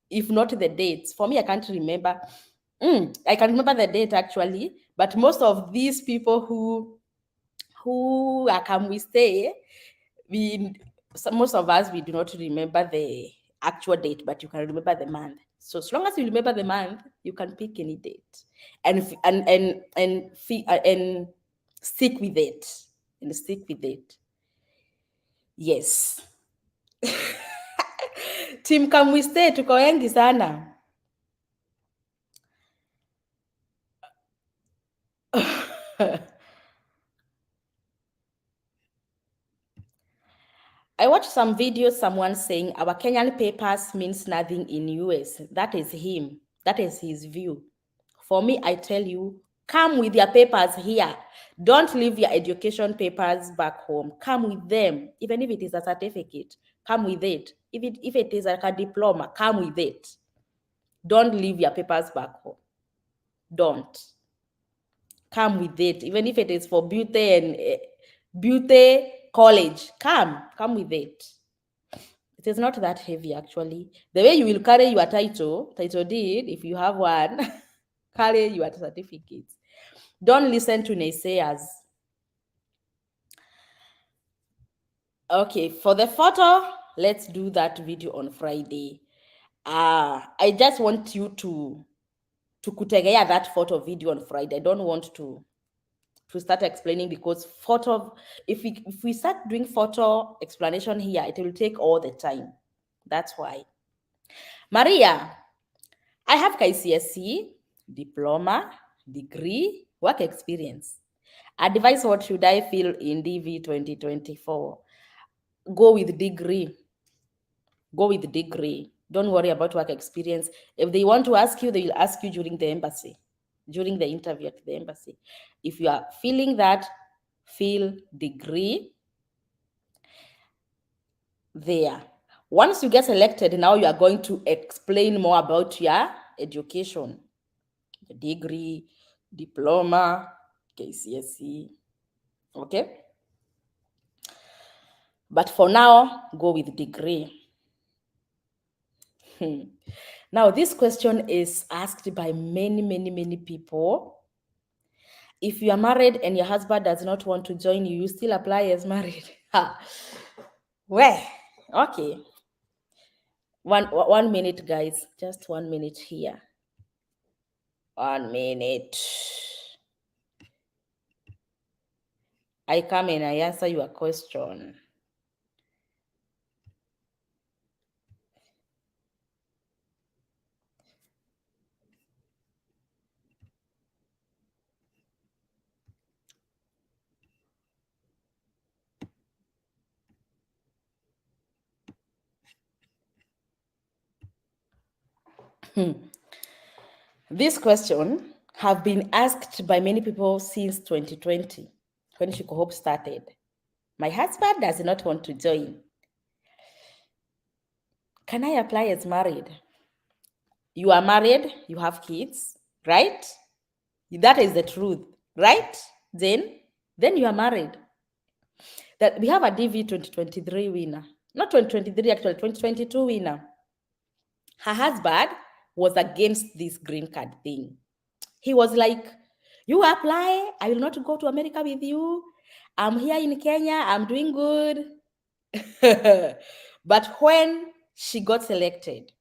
if not the dates. For me, I can't remember. I can remember the date actually, but most of these people who are come we stay, most of us, we do not remember the actual date, but you can remember the month. So as long as you remember the month, you can pick any date and stick with it. And stick with it. Yes. Team come we stay, tuko wengi sana. I watched some videos, someone saying our Kenyan papers means nothing in US. That is him. That is his view. For me, I tell you, come with your papers here. Don't leave your education papers back home. Come with them. Even if it is a certificate, come with it. If it is like a diploma, come with it. Don't leave your papers back home. Don't. come with it, even if it is for beauty and beauty college. Come with it. It is not that heavy, actually. The way you will carry your title deed, if you have one, carry your certificate. Don't listen to naysayers. Okay, for the photo, let's do that video on Friday. I just want you to kutegea that photo video on Friday. I don't want to start explaining, because photo, if we start doing photo explanation here, it will take all the time. That's why. Maria, I have KCSE, diploma, degree, work experience. Advice, what should I feel in DV 2024? Go with degree. Go with degree. Don't worry about work experience. If they want to ask you, they will ask you during the embassy, during the interview at the embassy. If you are feeling that, feel degree there. Once you get selected, now you are going to explain more about your education, the degree, diploma, KCSE. Okay? But for now, go with degree. Now, this question is asked by many people. If you are married and your husband does not want to join you, you still apply as married. Well, okay. One minute, guys. Just 1 minute here. 1 minute. I come and I answer your question. This question have been asked by many people since 2020, when Shiko Hope started. My husband does not want to join. Can I apply as married? You are married, you have kids, right? That is the truth, right? Then you are married. That we have a DV 2023 winner. Not 2023, actually, 2022 winner. Her husband was against this green card thing. He was like, you apply, I will not go to America with you. I'm here in Kenya, I'm doing good. But when she got selected,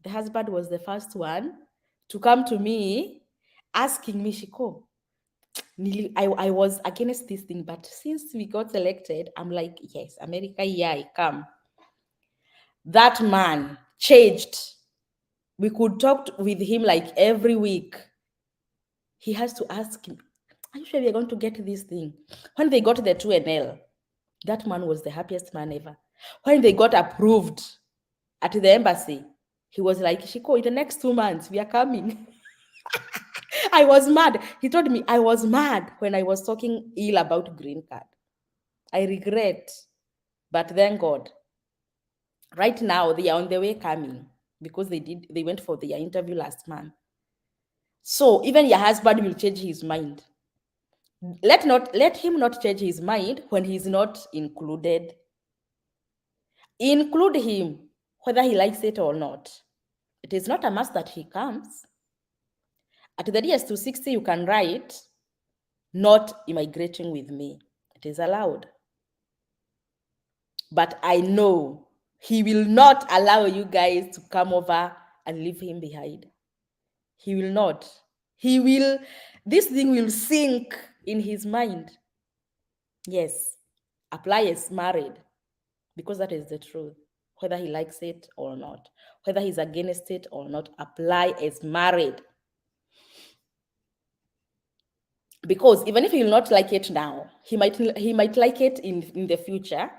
the husband was the first one to come to me asking me, Shiko, I was against this thing, but since we got selected, I'm like, yes, America, yeah, I come. That man changed. We could talk with him like every week. He has to ask him, are you sure we are going to get this thing? When they got the 2NL, that man was the happiest man ever. When they got approved at the embassy, he was like, Shiko, in the next 2 months, we are coming. I was mad. He told me I was mad when I was talking ill about green card. I regret, but thank God. Right now, they are on their way coming, because they went for their interview last month. So even your husband will change his mind. Let him not change his mind when he's not included. Include him, whether he likes it or not. It is not a must that he comes. At the DS260, you can write, not immigrating with me. It is allowed. But I know he will not allow you guys to come over and leave him behind. He will not. This thing will sink in his mind. Yes, apply as married, because that is the truth. Whether he likes it or not, whether he's against it or not, apply as married. Because even if he will not like it now, he might like it in the future,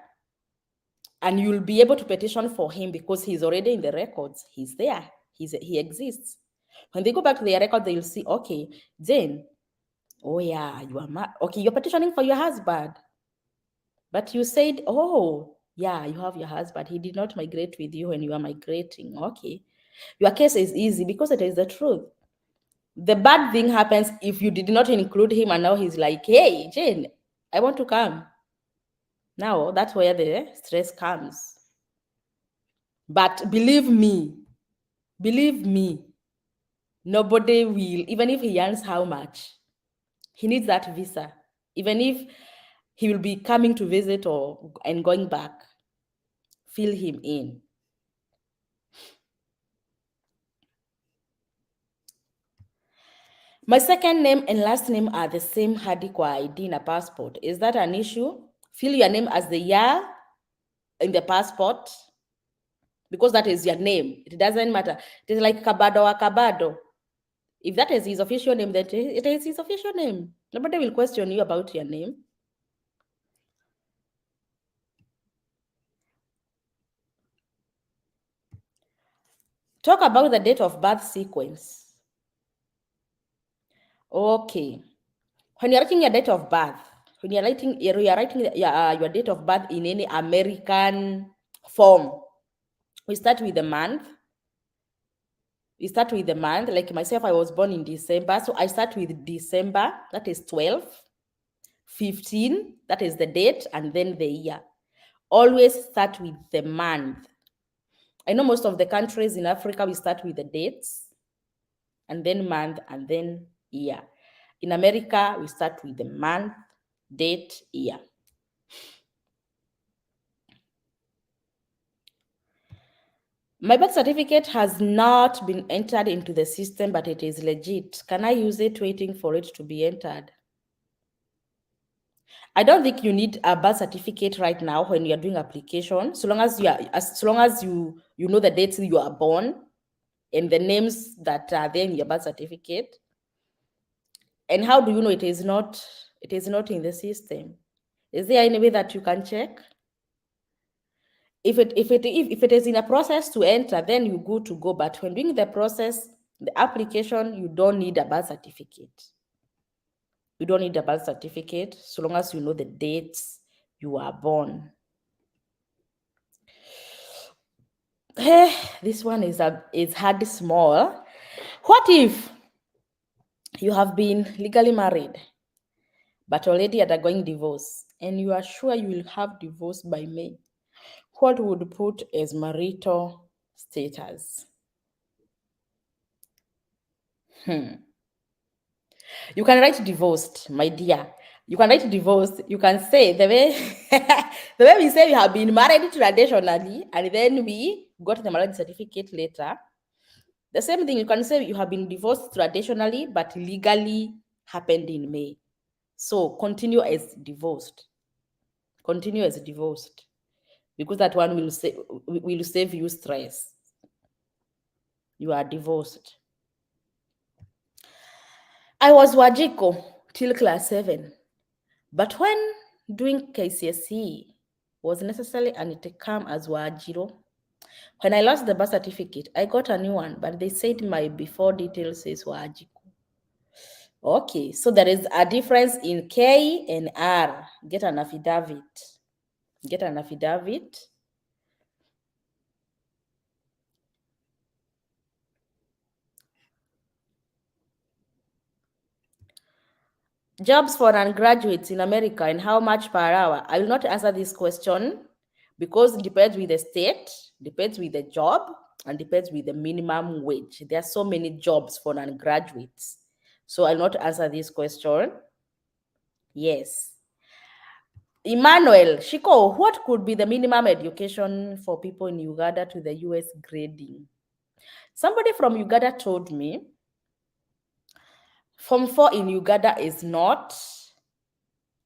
and you'll be able to petition for him because he's already in the records. He's there. He exists. When they go back to their record, they'll see, okay, Jane, oh yeah, you are okay, you're petitioning for your husband. But you said, oh, yeah, you have your husband. He did not migrate with you when you are migrating. Okay. Your case is easy because it is the truth. The bad thing happens if you did not include him and now he's like, hey, Jane, I want to come. Now that's where the stress comes. But believe me, nobody will, even if he earns how much, he needs that visa. Even if he will be coming to visit and going back, fill him in. My second name and last name are the same hadi kwa ID in a passport. Is that an issue? Fill your name as the year in the passport because that is your name. It doesn't matter. It is like Kabado or Kabado. If that is his official name, then it is his official name. Nobody will question you about your name. Talk about the date of birth sequence. Okay. When you're writing your date of birth, when you're writing your date of birth in any American form, we start with the month. Like myself, I was born in December, so I start with December, that is 12, 15, that is the date, and then the year. Always start with the month. I know most of the countries in Africa, we start with the dates, and then month, and then year. In America, we start with the month, date, year. My birth certificate has not been entered into the system, but it is legit. Can I use it waiting for it to be entered? I don't think you need a birth certificate right now when you're doing application, so long as you know the dates you are born and the names that are there in your birth certificate. And how do you know it is not in the system? Is there any way that you can check? If it is in a process to enter, then you good to go. But when doing the process, the application, you don't need a birth certificate. You don't need a birth certificate so long as you know the dates you are born. This one is hard small. What if you have been legally married but already undergoing divorce and you are sure you will have divorce by May? What would put as marital status? You can write divorced, my dear. You can write divorced. You can say the way the way we say we have been married traditionally, and then we got the marriage certificate later. The same thing, you can say you have been divorced traditionally, but legally happened in May. So continue as divorced. Continue as divorced, because that one will save you stress. You are divorced. I was Wajiko till class 7, but when doing KCSE was necessary and it came as Wajiro. When I lost the birth certificate, I got a new one, but they said my before details says Wajiko. Okay, so there is a difference in K and R. Get an affidavit. Get an affidavit. Jobs for non-graduates in America and how much per hour? I will not answer this question because it depends with the state, depends with the job, and depends with the minimum wage. There are so many jobs for non-graduates. So I'll not answer this question. Yes. Emmanuel, Shiko, what could be the minimum education for people in Uganda to the US grading? Somebody from Uganda told me Form 4 in Uganda is not,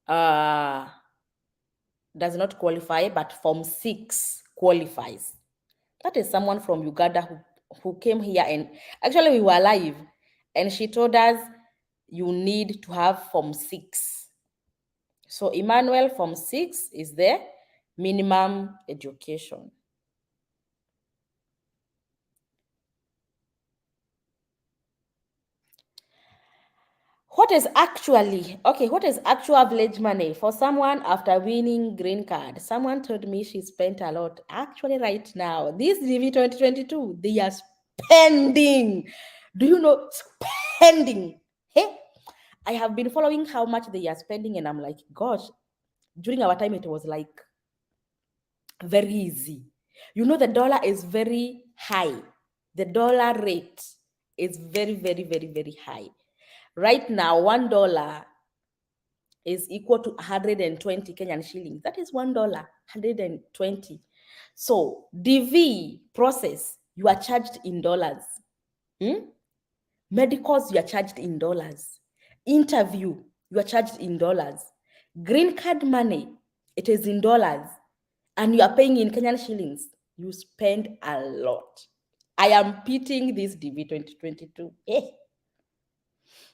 does not qualify, but Form 6 qualifies. That is someone from Uganda who came here, and actually we were live, and she told us you need to have Form 6. So Emmanuel, Form 6 is the minimum education. What is actual village money for someone after winning green card? Someone told me she spent a lot. Actually, right now, this DV 2022, they are spending. Do you know? spending. Hey, I have been following how much they are spending, and I'm like, gosh, during our time, it was like very easy. You know, the dollar is very high. The dollar rate is very, very, very, very high. Right now, $1 is equal to 120 Kenyan shillings. That is $1, 120. So, DV process, you are charged in dollars. Medicals, you are charged in dollars. Interview, you are charged in dollars. Green card money, it is in dollars. And you are paying in Kenyan shillings. You spend a lot. I am pitying this DV 2022.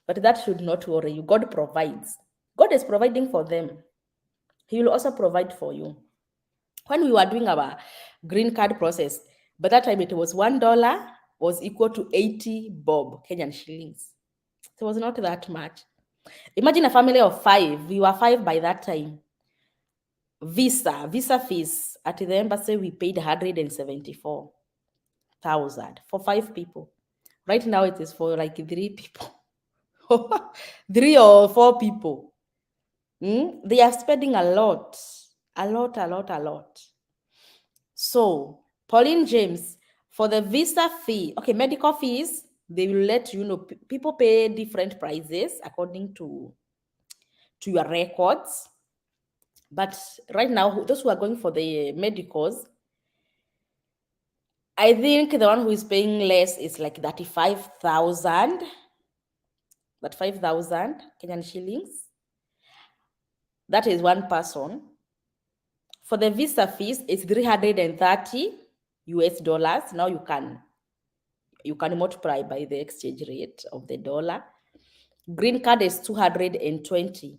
But that should not worry you. God provides. God is providing for them. He will also provide for you. When we were doing our green card process, by that time it was $1 was equal to 80 bob Kenyan shillings. It was not that much. Imagine a family of 5. We were 5 by that time. Visa fees at the embassy, we paid 174,000 for 5 people. Right now it is for like 3 people. 3 or 4 people. They are spending a lot. So, Pauline James, for the visa fee, okay, medical fees, they will let you know, people pay different prices according to your records. But right now, those who are going for the medicals, I think the one who is paying less is like 35,000 Kenyan shillings. That is one person. For the visa fees, it's 330 US dollars. Now you can multiply by the exchange rate of the dollar. Green card is 220.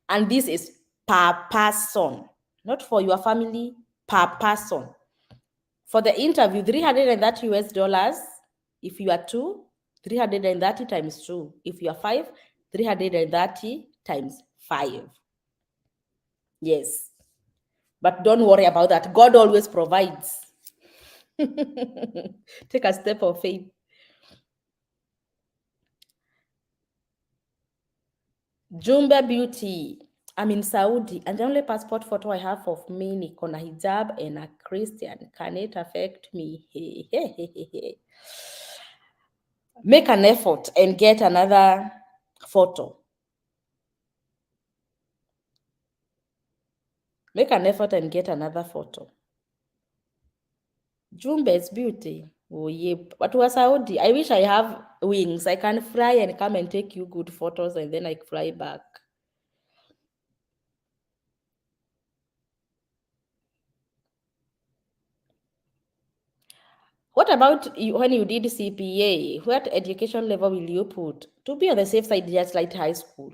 And this is per person, not for your family, per person. For the interview, 330 US dollars. If you are 2, 330 times 2. If you are 5, 330 times 5. Yes. But don't worry about that. God always provides. Take a step of faith. Jumbe Beauty. I'm in Saudi, and the only passport photo I have of me ni kona hijab and a Christian. Can it affect me? Make an effort and get another photo. Make an effort and get another photo. Jumbe's beauty. Oh, yeah. But was Saudi. I wish I have wings. I can fly and come and take you good photos, and then I fly back. What about when you did CPA? What education level will you put? To be on the safe side, just like high school.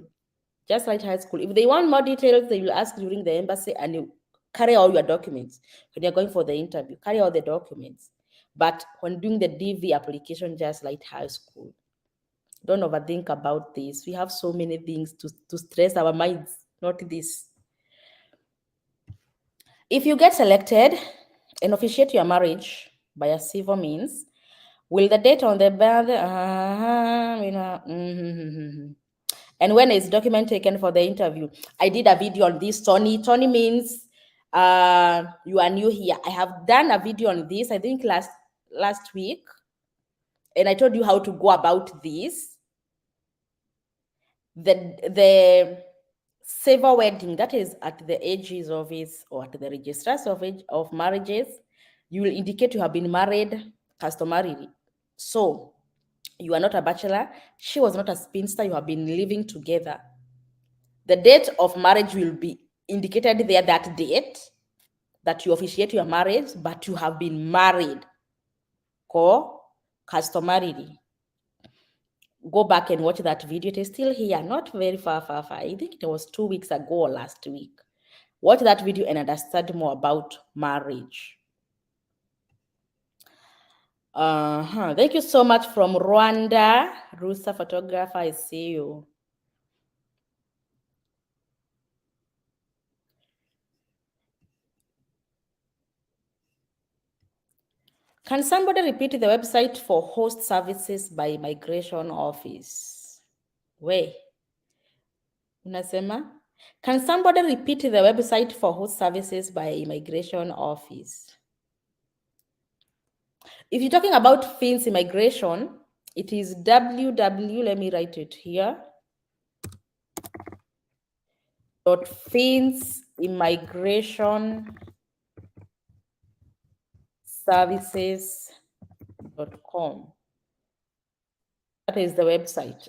Just like high school. If they want more details, they will ask during the embassy, and you carry all your documents. When you're going for the interview, carry all the documents. But when doing the DV application, just like high school, don't overthink about this. We have so many things to stress our minds, not this. If you get selected and officiate your marriage by a civil means, will the date on the birth, and when is document taken for the interview? I did a video on this, Tony. Tony means you are new here. I have done a video on this, I think last week, and I told you how to go about this. The civil wedding, that is at the AG's office or at the registrar's of marriages, you will indicate you have been married customarily. So you are not a bachelor, she was not a spinster, you have been living together. The date of marriage will be indicated there, that date that you officiate your marriage, but you have been married customarily. Go back and watch that video. It is still here, not very far. I think it was 2 weeks ago or last week. Watch that video and understand more about marriage. Thank you so much from Rwanda. Rusa photographer, I see you. Can somebody repeat the website for host services by migration office? We unasema, can somebody repeat the website for host services by immigration office? If you're talking about Finns immigration, it is www, let me write it here, .finsimmigrationservices.com. That is the website.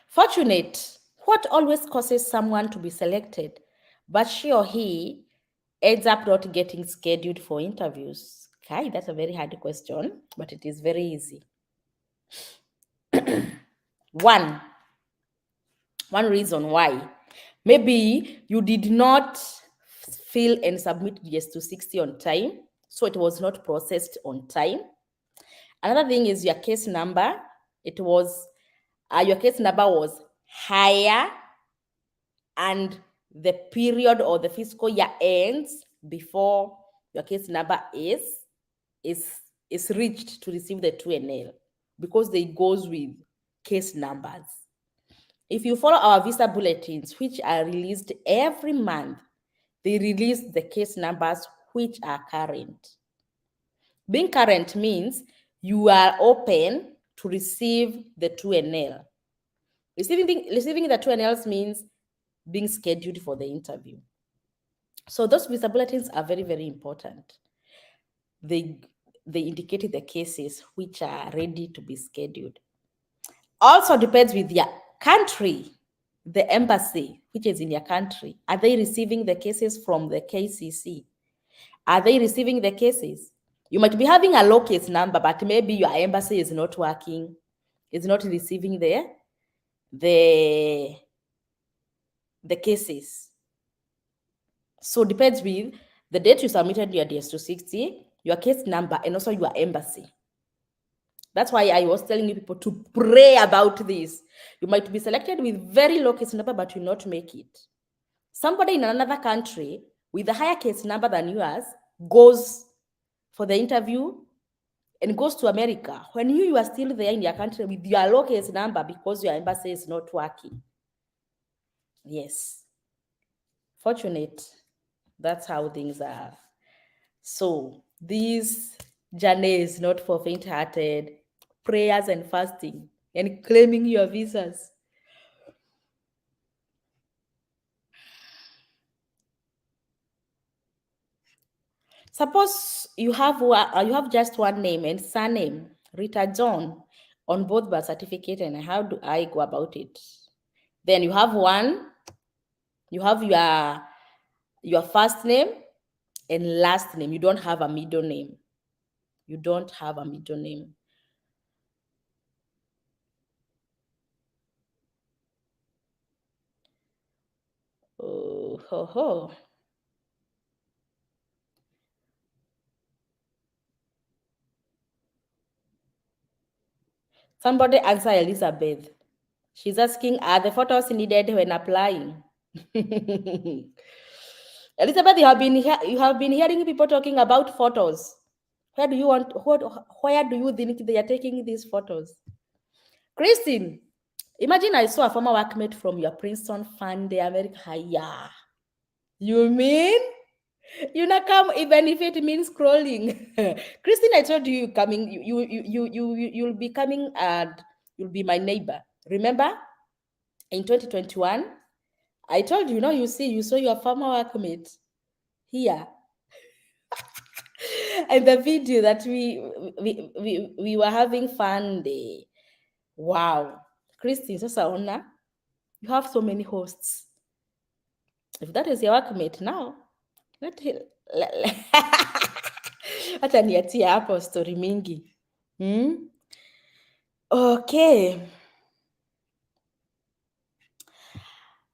Fortunate, what always causes someone to be selected, but she or he ends up not getting scheduled for interviews? Okay, that's a very hard question, but it is very easy. One reason why. Maybe you did not fill and submit yes to 60 on time, so it was not processed on time. Another thing is your case number. It was, your case number was higher and the period or the fiscal year ends before your case number is reached to receive the 2NL, because they goes with case numbers. If you follow our visa bulletins, which are released every month, they release the case numbers which are current. Being current means you are open to receive the 2NL. Receiving the 2NLs means being scheduled for the interview. So those visa bulletins are very, very important. They indicate the cases which are ready to be scheduled. Also depends with your country, the embassy, which is in your country. Are they receiving the cases from the KCC? Are they receiving the cases? You might be having a low case number, but maybe your embassy is not working, is not receiving the cases. So depends with the date you submitted your DS260, your case number, and also your embassy. That's why I was telling you people to pray about this. You might be selected with very low case number, but you not make it. Somebody in another country with a higher case number than yours goes for the interview and goes to America, when you are still there in your country with your low case number because your embassy is not working. Yes. Fortunate. That's how things are. So this journey is not for faint-hearted. Prayers and fasting and claiming your visas. Suppose you have just one name and surname, Rita John, on both birth certificate, and how do I go about it? Then you have your first name and last name. You don't have a middle name. You don't have a middle name. Oh, ho, ho. Somebody answer Elizabeth. She's asking, are the photos needed when applying? Elizabeth, you have been hearing people talking about photos. Where do you think they are taking these photos? Christine, imagine I saw a former workmate from your Princeton fund, the America. Yeah. You mean? You not come even if it means scrolling. Christine, I told you coming, you'll be coming and you'll be my neighbor. Remember? In 2021, I told you, you saw your former workmate here. And the video that we were having fun day. Wow. Christine, sasa ona, you have so many hosts. If that is your workmate now, acha niatie hapo story mingi. Okay.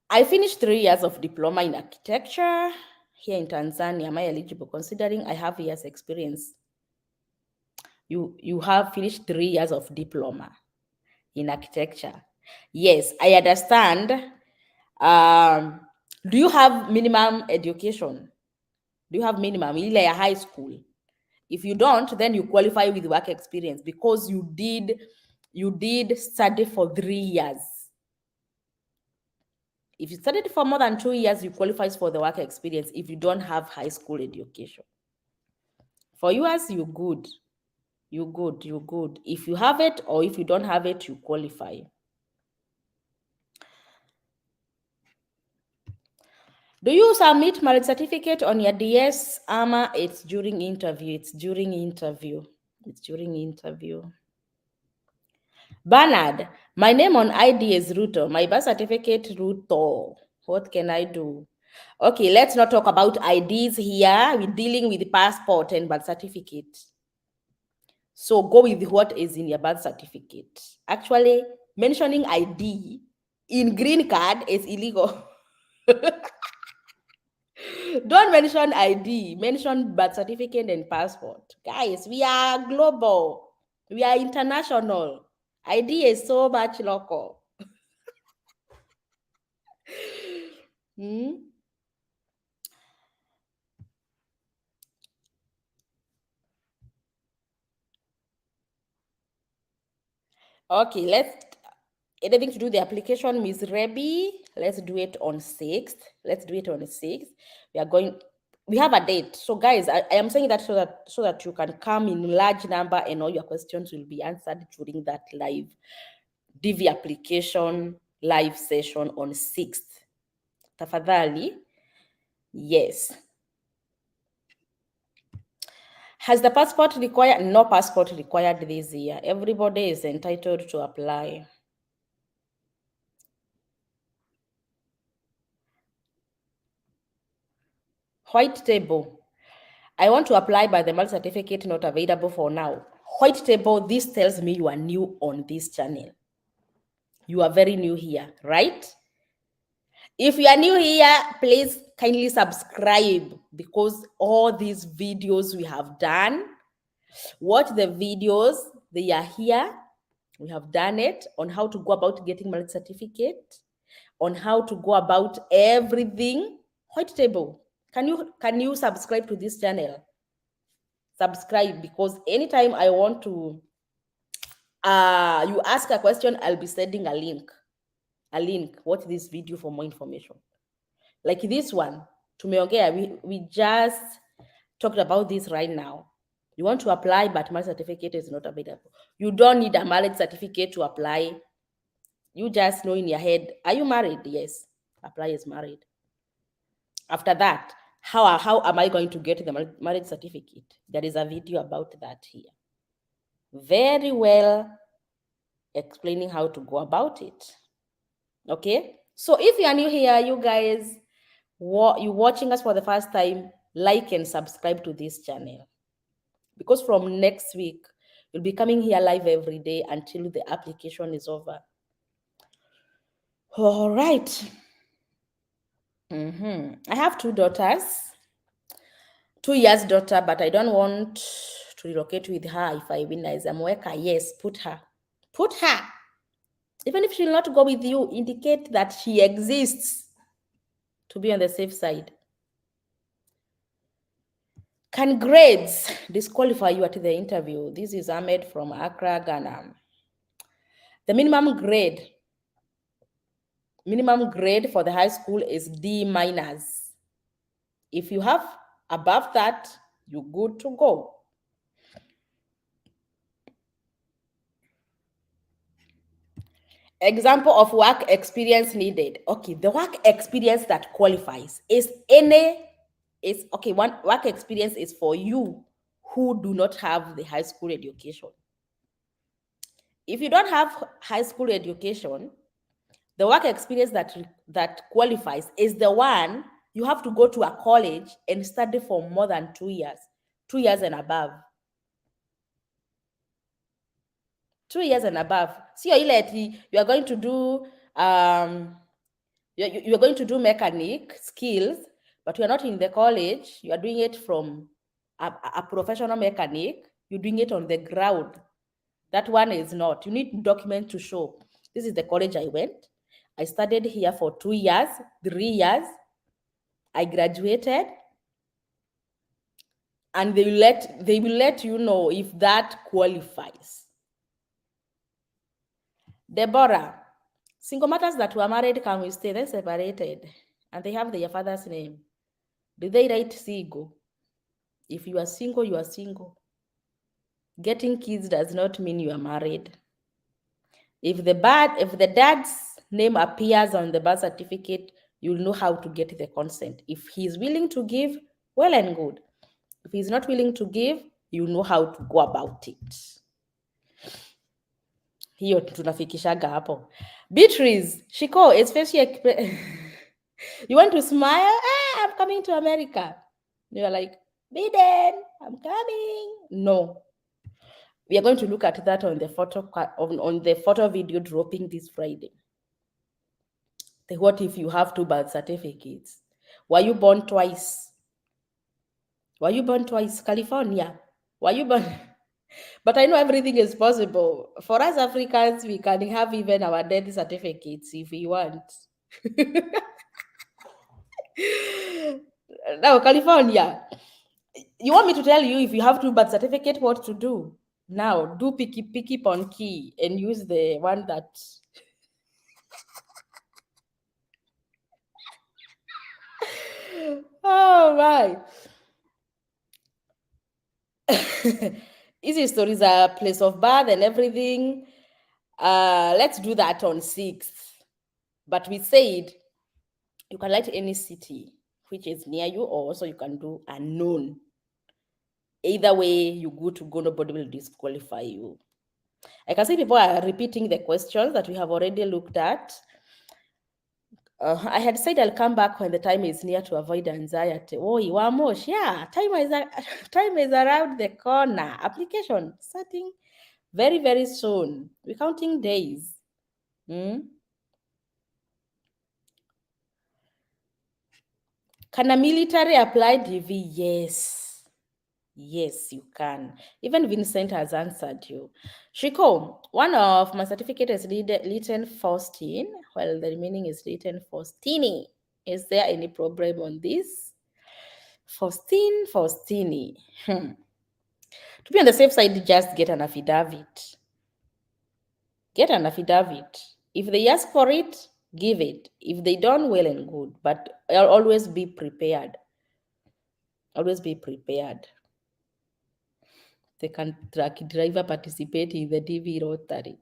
I finished 3 years of diploma in architecture here in Tanzania. Am I eligible considering I have years experience? You have finished 3 years of diploma in architecture. Yes, I understand. Do you have minimum education? Do you have minimum ile ya high school? If you don't, then you qualify with work experience because you did study for 3 years. If you studied for more than 2 years, you qualify for the work experience if you don't have high school education. For yours, you're good. You're good. You're good. If you have it or if you don't have it, you qualify. Do you submit marriage certificate on your DS, Ama? It's during interview. It's during interview. It's during interview. Bernard, my name on ID is Ruto. My birth certificate, Ruto. What can I do? Okay, let's not talk about IDs here. We're dealing with passport and birth certificate. So go with what is in your birth certificate. Actually, mentioning ID in green card is illegal. Don't mention ID, mention birth certificate and passport. Guys, we are global. We are international. ID is so much local. Hmm? Okay, anything to do the application, Miss Rebi. Let's do it on 6th. Let's do it on the 6th. We have a date. So guys, I am saying that so that you can come in large number and all your questions will be answered during that live DV application live session on 6th. Tafadhali. Yes. Has the passport required? No passport required this year. Everybody is entitled to apply. White table. I want to apply, but the marriage certificate not available for now. White table, this tells me you are new on this channel. You are very new here, right? If you are new here, please kindly subscribe because all these videos we have done, watch the videos, they are here. We have done it on how to go about getting marriage certificate, on how to go about everything. White table, can you subscribe to this channel? Subscribe, because anytime I want to you ask a question, I'll be sending a link. Watch this video for more information. Like this one, tumeongea, we just talked about this right now. You want to apply, but marriage certificate is not available. You don't need a marriage certificate to apply. You just know in your head, are you married? Yes, apply is married. After that, how am I going to get the marriage certificate? There is a video about that here. Very well explaining how to go about it. Okay, so if you are new here, you guys, you watching us for the first time, like and subscribe to this channel, because from next week we'll be coming here live every day until the application is over. All right. I have 2 daughters, 2 years daughter, but I don't want to relocate with her. If I win as a worker, yes, put her. Even if she'll not go with you, indicate that she exists to be on the safe side. Can grades disqualify you at the interview? This is Ahmed from Accra, Ghana. The minimum grade for the high school is D minus. If you have above that, you're good to go. Example of work experience needed. Okay, the work experience that qualifies one work experience is for you who do not have the high school education. If you don't have high school education, the work experience that qualifies is the one you have to go to a college and study for more than 2 years, 2 years and above. 2 years and above. See, you are going to do you're going to do mechanic skills, but you're not in the college. You are doing it from a professional mechanic. You're doing it on the ground. That one is not. You need document to show. This is the college I went. I studied here for 2 years, 3 years. I graduated. and they will let you know if that qualifies. Deborah, single mothers that were married, can we stay? They're separated and they have their father's name. Do they write single? If you are single, you are single. Getting kids does not mean you are married. If the dad's name appears on the birth certificate, you'll know how to get the consent. If he's willing to give, well and good. If he's not willing to give, you know how to go about it. Hiyo tunafikishaga hapo. Beatrice, Shiko, especially you want to smile? Ah, I'm coming to America. You're like, Biden, I'm coming. No. We are going to look at that on the photo video dropping this Friday. What if you have two birth certificates? Were you born twice? Were you born twice? California? Were you born? But I know everything is possible. For us Africans, we can have even our death certificates if we want. Now, California, you want me to tell you if you have two birth certificate, what to do? Now, do picky on key and use the one that... Oh, my. Easy stories are place of birth and everything. Let's do that on 6th. But we said you can write any city which is near you, or also you can do unknown. Either way, you good to go, nobody will disqualify you. I can see people are repeating the questions that we have already looked at. I had said I'll come back when the time is near to avoid anxiety. Oh, Iwamosh, yeah, time is around the corner. Application starting very, very soon. We're counting days. Can a military apply DV? Yes. Yes, you can. Even Vincent has answered you. Shiko, one of my certificate is written Faustine, while the remaining is written Faustini. Is there any problem on this? Faustini. To be on the safe side, just get an affidavit. Get an affidavit. If they ask for it, give it. If they don't, well and good. But always be prepared. Always be prepared. They can truck driver participate in the DV lottery.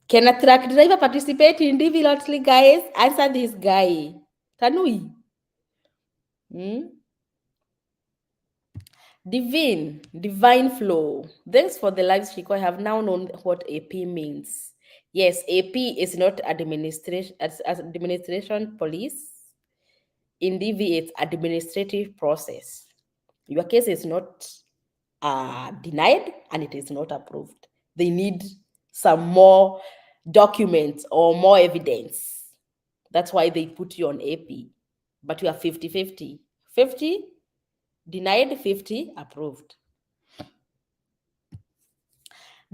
Can a truck driver participate in DV lottery, guys? Answer this guy. Tanui. Divine flow. Thanks for the live, Shiko. I have now known what AP means. Yes, AP is not administration police. In DV, it's administrative process. Your case is not denied and it is not approved. They need some more documents or more evidence. That's why they put you on AP. But you are 50-50. 50 denied, 50 approved.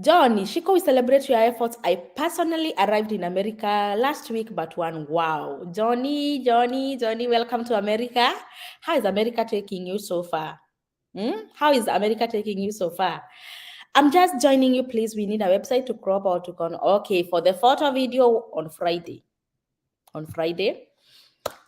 Johnny, Shiko, we celebrate your efforts. I personally arrived in America last week, but one. Wow. Johnny, welcome to America. How is America taking you so far? How is America taking you so far? I'm just joining you, please. We need a website to crop or to con. Okay, for the photo video on Friday.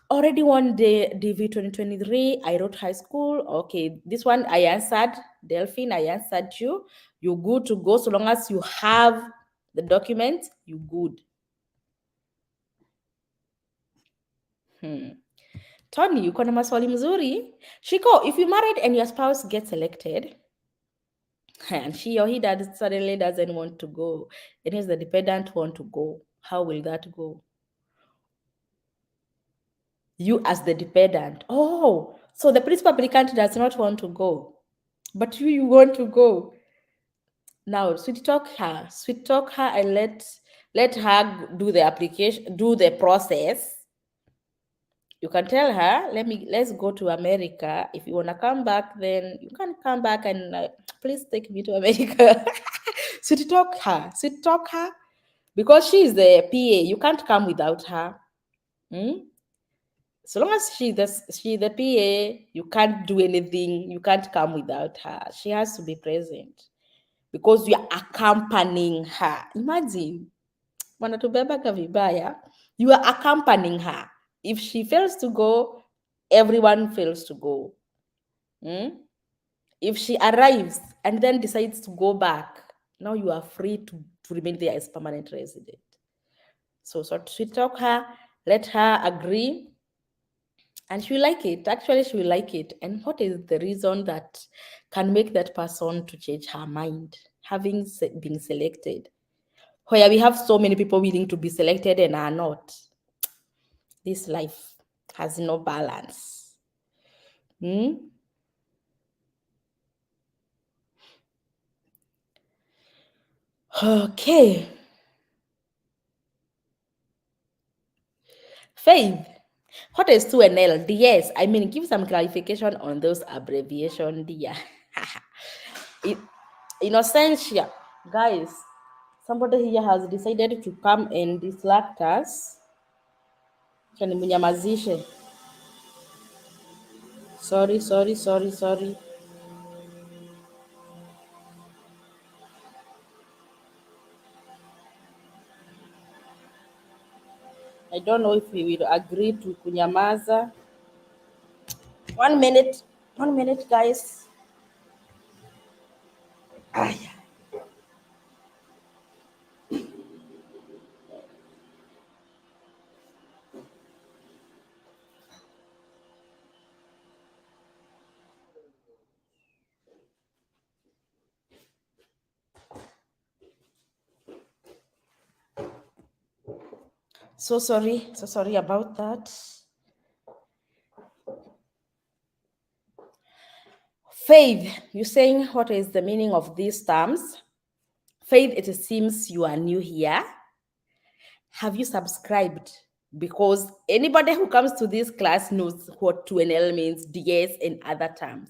Already won the DV 2023. I wrote high school. Okay, this one I answered. Delphine, I answered you. You're good to go so long as you have the documents. You good. Tony, uko na maswali mzuri. Shiko, if you married and your spouse gets selected, and she or he suddenly doesn't want to go, it is the dependent want to go. How will that go? You as the dependent. Oh, so the principal applicant does not want to go, but you want to go. Now, sweet talk her and let her do the application, do the process. You can tell her, let's go to America. If you want to come back, then you can come back and please take me to America. Sweet talk her, because she is the PA. You can't come without her. So long as she the PA, you can't do anything. You can't come without her. She has to be present because you are accompanying her. Imagine, wanatubebaga vibaya. You are accompanying her. If she fails to go, everyone fails to go. Hmm? If she arrives and then decides to go back, now you are free to remain there as permanent resident. So sweet talk her, let her agree, and she will like it. Actually, she will like it. And what is the reason that can make that person to change her mind, having been selected? Where we have so many people willing to be selected and are not. This life has no balance. Okay. Faith, what is 2NL? Yes, I mean, give some clarification on those abbreviation, dear. In essential, guys, somebody here has decided to come and distract us. Sorry. I don't know if we will agree to kunyamaza. 1 minute, guys. So sorry about that. Faith, you're saying what is the meaning of these terms? Faith, it seems you are new here. Have you subscribed? Because anybody who comes to this class knows what 2NL means, DS, and other terms.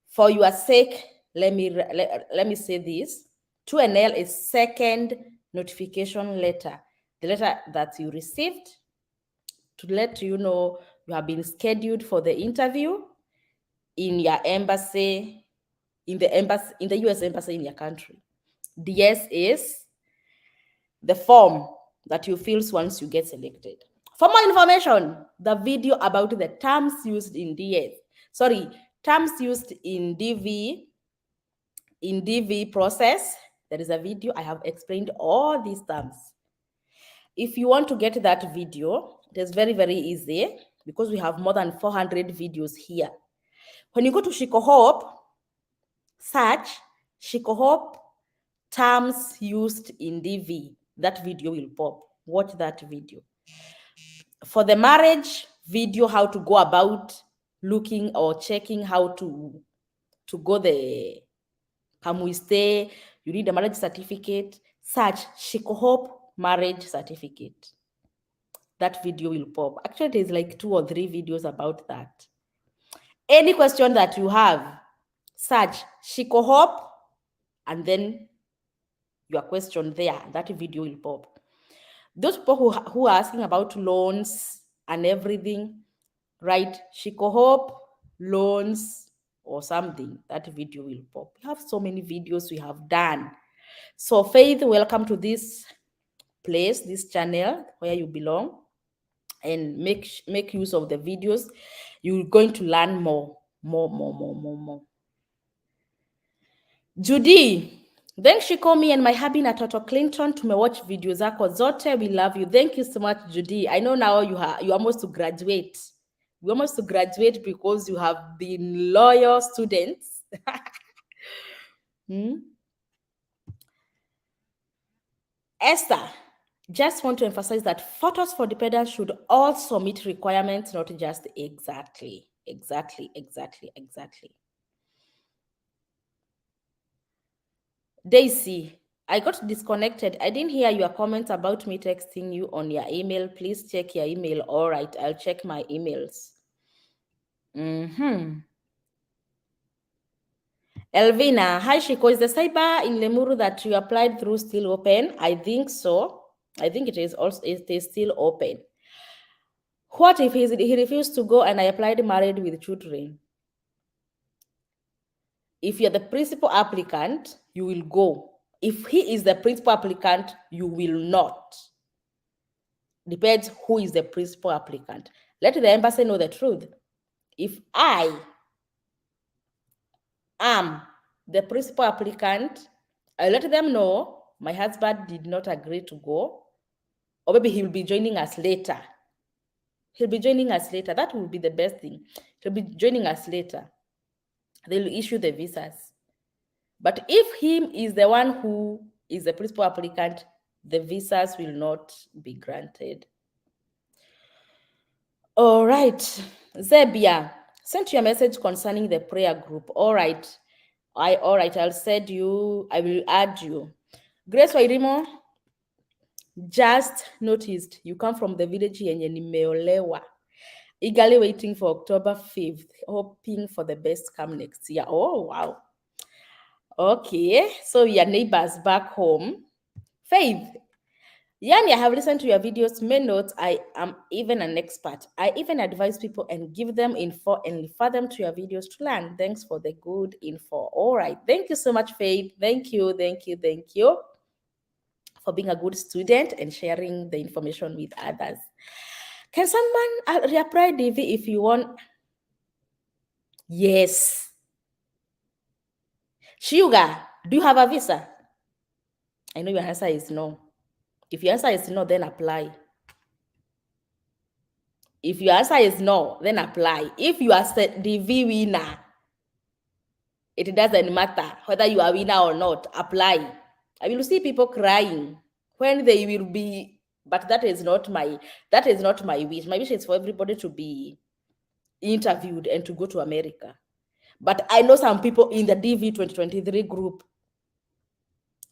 For your sake, let me say this. 2NL is second notification letter, the letter that you received to let you know you have been scheduled for the interview in your embassy, in the US embassy in your country. DS is the form that you fill once you get selected. For more information, the video about the terms used in terms used in DV process, there is a video. I have explained all these terms. If you want to get that video, it is very, very easy because we have more than 400 videos here. When you go to Shikohope, search Shikohope terms used in DV. That video will pop. Watch that video. For the marriage video, how to go about looking or checking how to go the Kamuiste, you need a marriage certificate, search Shikohope marriage certificate. That video will pop. Actually, there's like 2 or 3 videos about that. Any question that you have, search Shikohope and then your question there. That video will pop. Those people who are asking about loans and everything, right? Shikohope loans or something, that video will pop. We have so many videos we have done. So Faith, welcome to this place, this channel where you belong, and make use of the videos. You're going to learn more. Judy, thanks Shiko, me and my hubby na Toto Clinton tumewatch video zako zote. We love you. Thank you so much, Judy. I know now you almost to graduate. You almost to graduate because you have been loyal students. Esther, just want to emphasize that photos for dependents should also meet requirements, not just exactly. Daisy, I got disconnected. I didn't hear your comments about me texting you on your email. Please check your email. All right, I'll check my emails. Elvina, hi Shiko, is the cyber in Lemuru that you applied through still open? I think so. I think it is still open. What if he refused to go and I applied married with children? If you're the principal applicant, you will go. If he is the principal applicant, you will not. Depends who is the principal applicant. Let the embassy know the truth. If I am the principal applicant, I let them know my husband did not agree to go, or maybe he'll be joining us later. He'll be joining us later. That will be the best thing. He'll be joining us later. They'll issue the visas. But if him is the one who is the principal applicant, the visas will not be granted. All right. Zebia, sent you a message concerning the prayer group. All right. I'll send you, I will add you. Grace Wairimo, just noticed you come from the village yenye nimeolewa. Eagerly waiting for October 5th, hoping for the best come next year. Oh, wow. Okay, so your neighbors back home. Faith, Yani, I have listened to your videos, made notes. I am even an expert. I even advise people and give them info and refer them to your videos to learn. Thanks for the good info. All right. Thank you so much, Faith. Thank you for being a good student and sharing the information with others. Can someone reapply DV if you want? Yes. Sugar, do you have a visa? I know your answer is no. If your answer is no, then apply. If your answer is no, then apply. If you are the V winner, it doesn't matter whether you are winner or not, apply. I will see people crying when they will be, but that is not my wish. My wish is for everybody to be interviewed and to go to America. But I know some people in the DV 2023 group,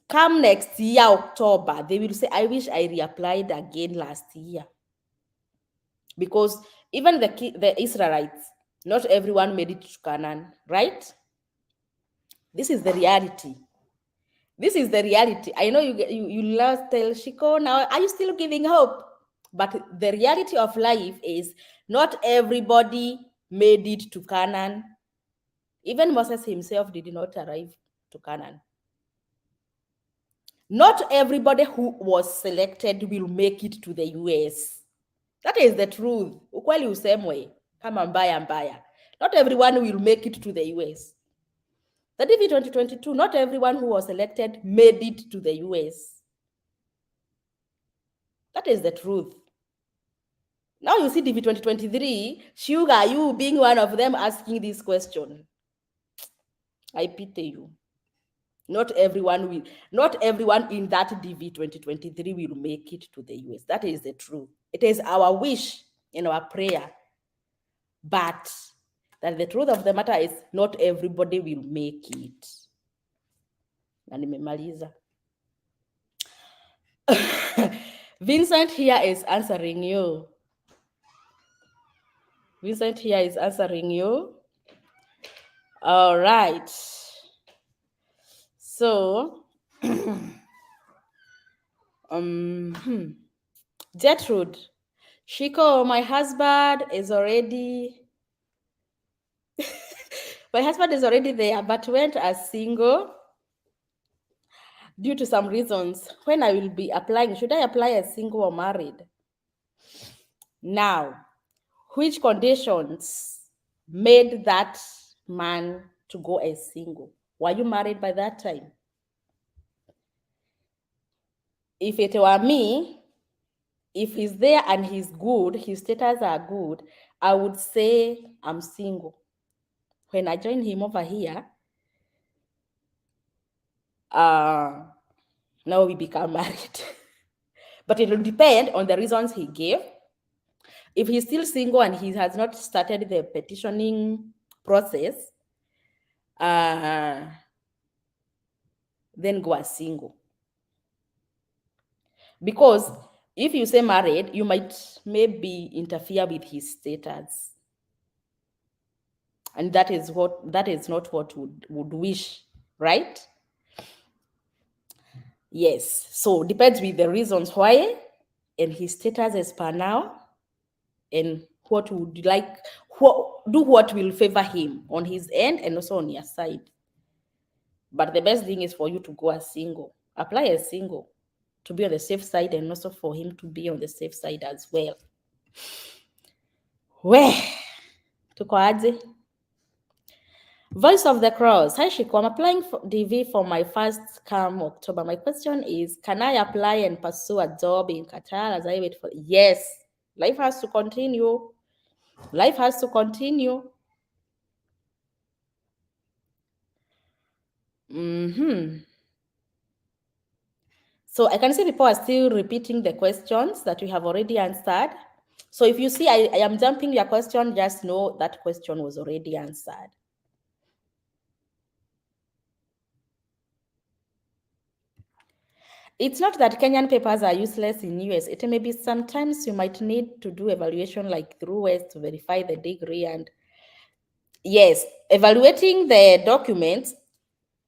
come next year, October, they will say, I wish I reapplied again last year. Because even the Israelites, not everyone made it to Canaan, right? This is the reality. This is the reality. I know you love tell Shiko, now are you still giving hope? But the reality of life is not everybody made it to Canaan. Even Moses himself did not arrive to Canaan. Not everybody who was selected will make it to the US. That is the truth. Ukweli usemwe, kama mbaya. Not everyone will make it to the US. The DV 2022, not everyone who was selected made it to the US. That is the truth. Now you see DV 2023, Sugar, you being one of them asking this question. I pity you. Not everyone in that DV 2023 will make it to the US. That is the truth. It is our wish and our prayer. But that the truth of the matter is not everybody will make it. Na nimemaliza. Vincent here is answering you. Vincent here is answering you. All right. So, Gertrude, Shiko, my husband is already there, but went as single due to some reasons. When I will be applying, should I apply as single or married? Now, which conditions made that man to go as single? Were you married by that time? If it were me, if he's there and he's good, his status are good, I would say I'm single. When I join him over here, now we become married. But it will depend on the reasons he gave. If he's still single and he has not started the petitioning process, then go as single. Because if you say married, you might maybe interfere with his status. And that is not what would wish, right? Yes. So depends with the reasons why and his status as per now. and what would like do what will favor him on his end and also on your side. But the best thing is for you to go as single, apply as single, to be on the safe side and also for him to be on the safe side as well. We tuko aje? Voice of the Cross. Hi Shiko, I'm applying for DV for my first come October. My question is, can I apply and pursue a job in Qatar as I wait for? Yes, life has to continue. Life has to continue. So I can see people are still repeating the questions that we have already answered. So if you see I am jumping your question, just know that question was already answered. It's not that Kenyan papers are useless in US. It may be sometimes you might need to do evaluation like through West to verify the degree. And yes, evaluating the documents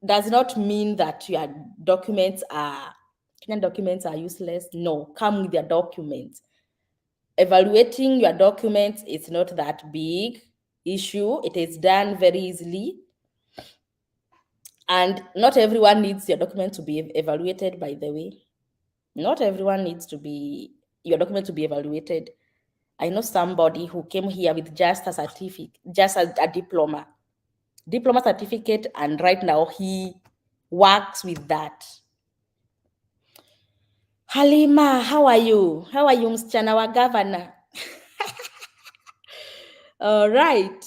does not mean that your documents are, Kenyan documents are useless. No, come with their documents. Evaluating your documents is not that big issue. It is done very easily. And not everyone needs your document to be evaluated, by the way. Not everyone needs to be your document to be evaluated. I know somebody who came here with just a certificate, just a diploma certificate, and right now he works with that. Halima, how are you? How are you, msichana wa governor? All right.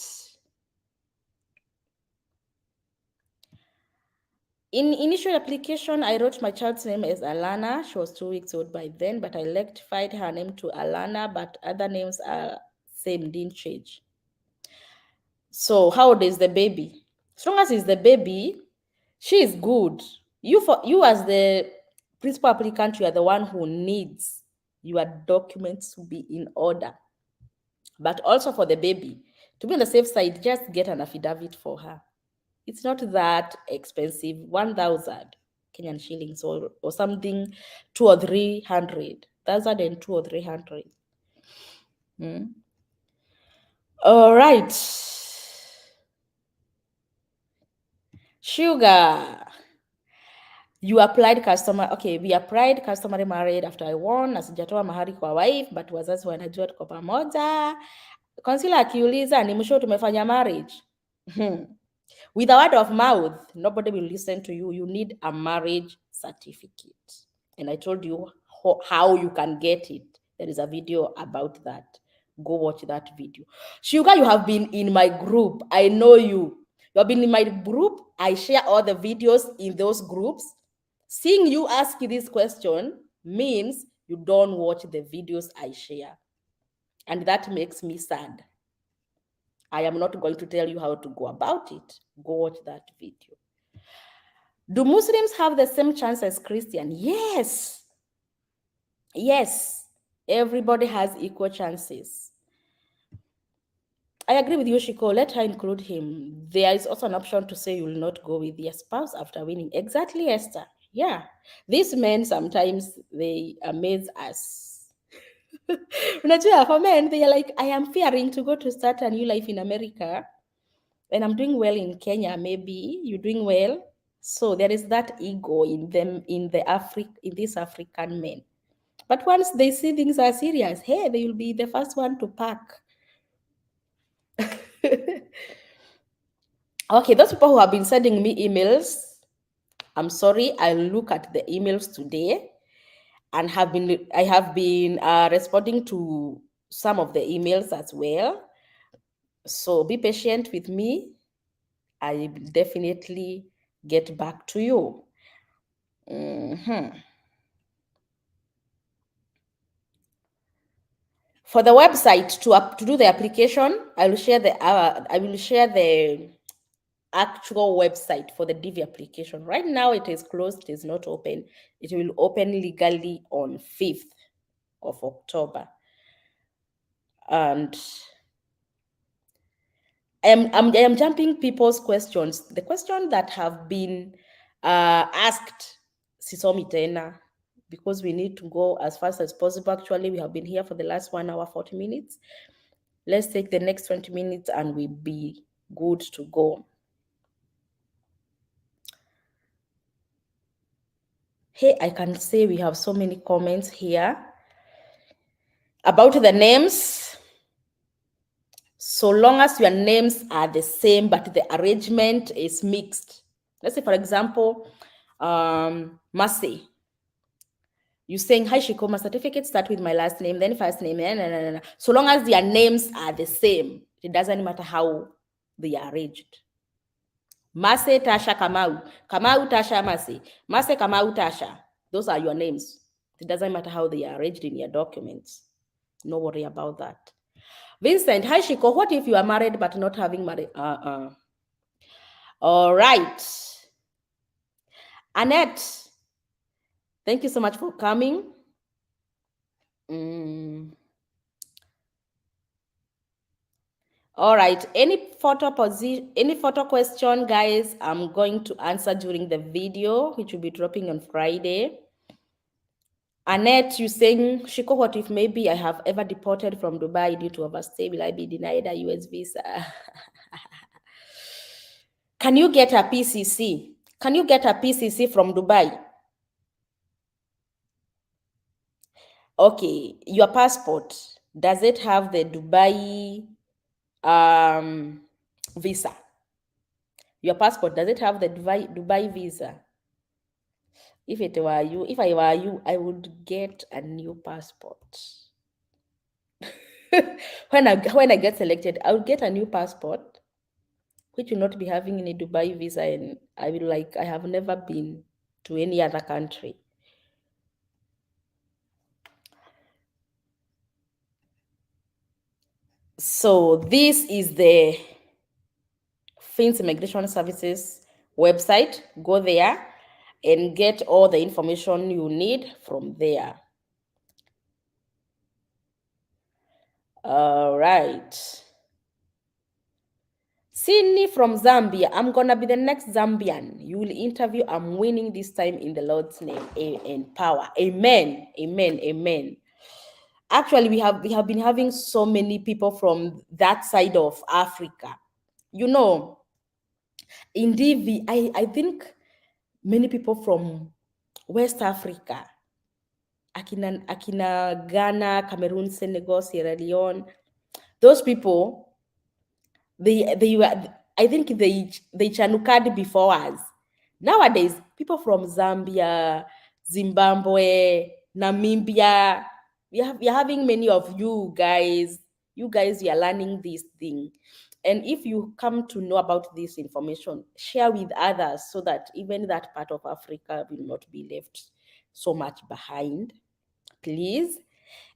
In initial application, I wrote my child's name as Alana. She was 2 weeks old by then, but I rectified her name to Alana, but other names are same, didn't change. So how old is the baby? As long as it's the baby, she is good. You as the principal applicant, you are the one who needs your documents to be in order. But also for the baby, to be on the safe side, just get an affidavit for her. It's not that expensive, 1,000 Kenyan shillings or something, 200 or 300, 1,002 or 300. All right. Sugar. You applied customer, okay, we applied customary married after I won, na sijatoa mahari kwa wife, but wazazi wanajua tuko pamoja. Consular akiuliza ni mwisho tumefanya marriage. With a word of mouth, nobody will listen to you. You need a marriage certificate. And I told you how you can get it. There is a video about that. Go watch that video. Sugar, you have been in my group. I know you. You have been in my group. I share all the videos in those groups. Seeing you ask this question means you don't watch the videos I share. And that makes me sad. I am not going to tell you how to go about it. Go watch that video. Do Muslims have the same chance as Christians? Yes. Yes. Everybody has equal chances. I agree with you, Shiko. Let her include him. There is also an option to say you will not go with your spouse after winning. Exactly, Esther. Yeah. These men, sometimes they amaze us. For men, they are like, I am fearing to go to start a new life in America. And I'm doing well in Kenya, maybe you're doing well. So there is that ego in them, in these African men. But once they see things are serious, hey, they will be the first one to pack. Okay, those people who have been sending me emails, I'm sorry, I'll look at the emails today, and I have been responding to some of the emails as well. So be patient with me. I will definitely get back to you. For the website to do the application, I will share the actual website for the DV application. Right now it is closed, it is not open. It will open legally on 5th of October. And I am jumping people's questions. The question that have been asked, Sisomi Tena, because we need to go as fast as possible. Actually, we have been here for the last 1 hour, 40 minutes. Let's take the next 20 minutes and we'll be good to go. Hey, I can say we have so many comments here about the names. So long as your names are the same, but the arrangement is mixed. Let's say, for example, Mercy. You're saying, hi, Shiko, my certificate start with my last name, then first name. So long as their names are the same, it doesn't matter how they are arranged. Mase, Tasha, Kamau. Kamau, Tasha, Mase. Mase, Kamau, Tasha. Those are your names. It doesn't matter how they are arranged in your documents. No worry about that. Vincent, hi, Shiko. What if you are married but not having married? All right. Annette, thank you so much for coming. All right. Any photo question, guys, I'm going to answer during the video, which will be dropping on Friday. Annette, you saying, Shiko, what if maybe I have ever deported from Dubai due to overstay? Will I be denied a US visa? Can you get a PCC? Can you get a PCC from Dubai? Okay, your passport, does it have the Dubai visa? Your passport, does it have the Dubai visa? If I were you, I would get a new passport. when I get selected, I will get a new passport, which will not be having any Dubai visa, and I have never been to any other country. So this is the Finns Immigration Services website. Go there and get all the information you need from there. All right. Sydney from Zambia. I'm gonna be the next Zambian you will interview. I'm winning this time in the Lord's name and power. Amen. Amen. Amen. Actually, we have been having so many people from that side of Africa. You know, in DV, I think many people from West Africa, Akina Ghana, Cameroon, Senegal, Sierra Leone, those people, they were, I think they chanukad before us. Nowadays, people from Zambia, Zimbabwe, Namibia, we are having many of you guys. You guys, you are learning this thing. And if you come to know about this information, share with others so that even that part of Africa will not be left so much behind, please.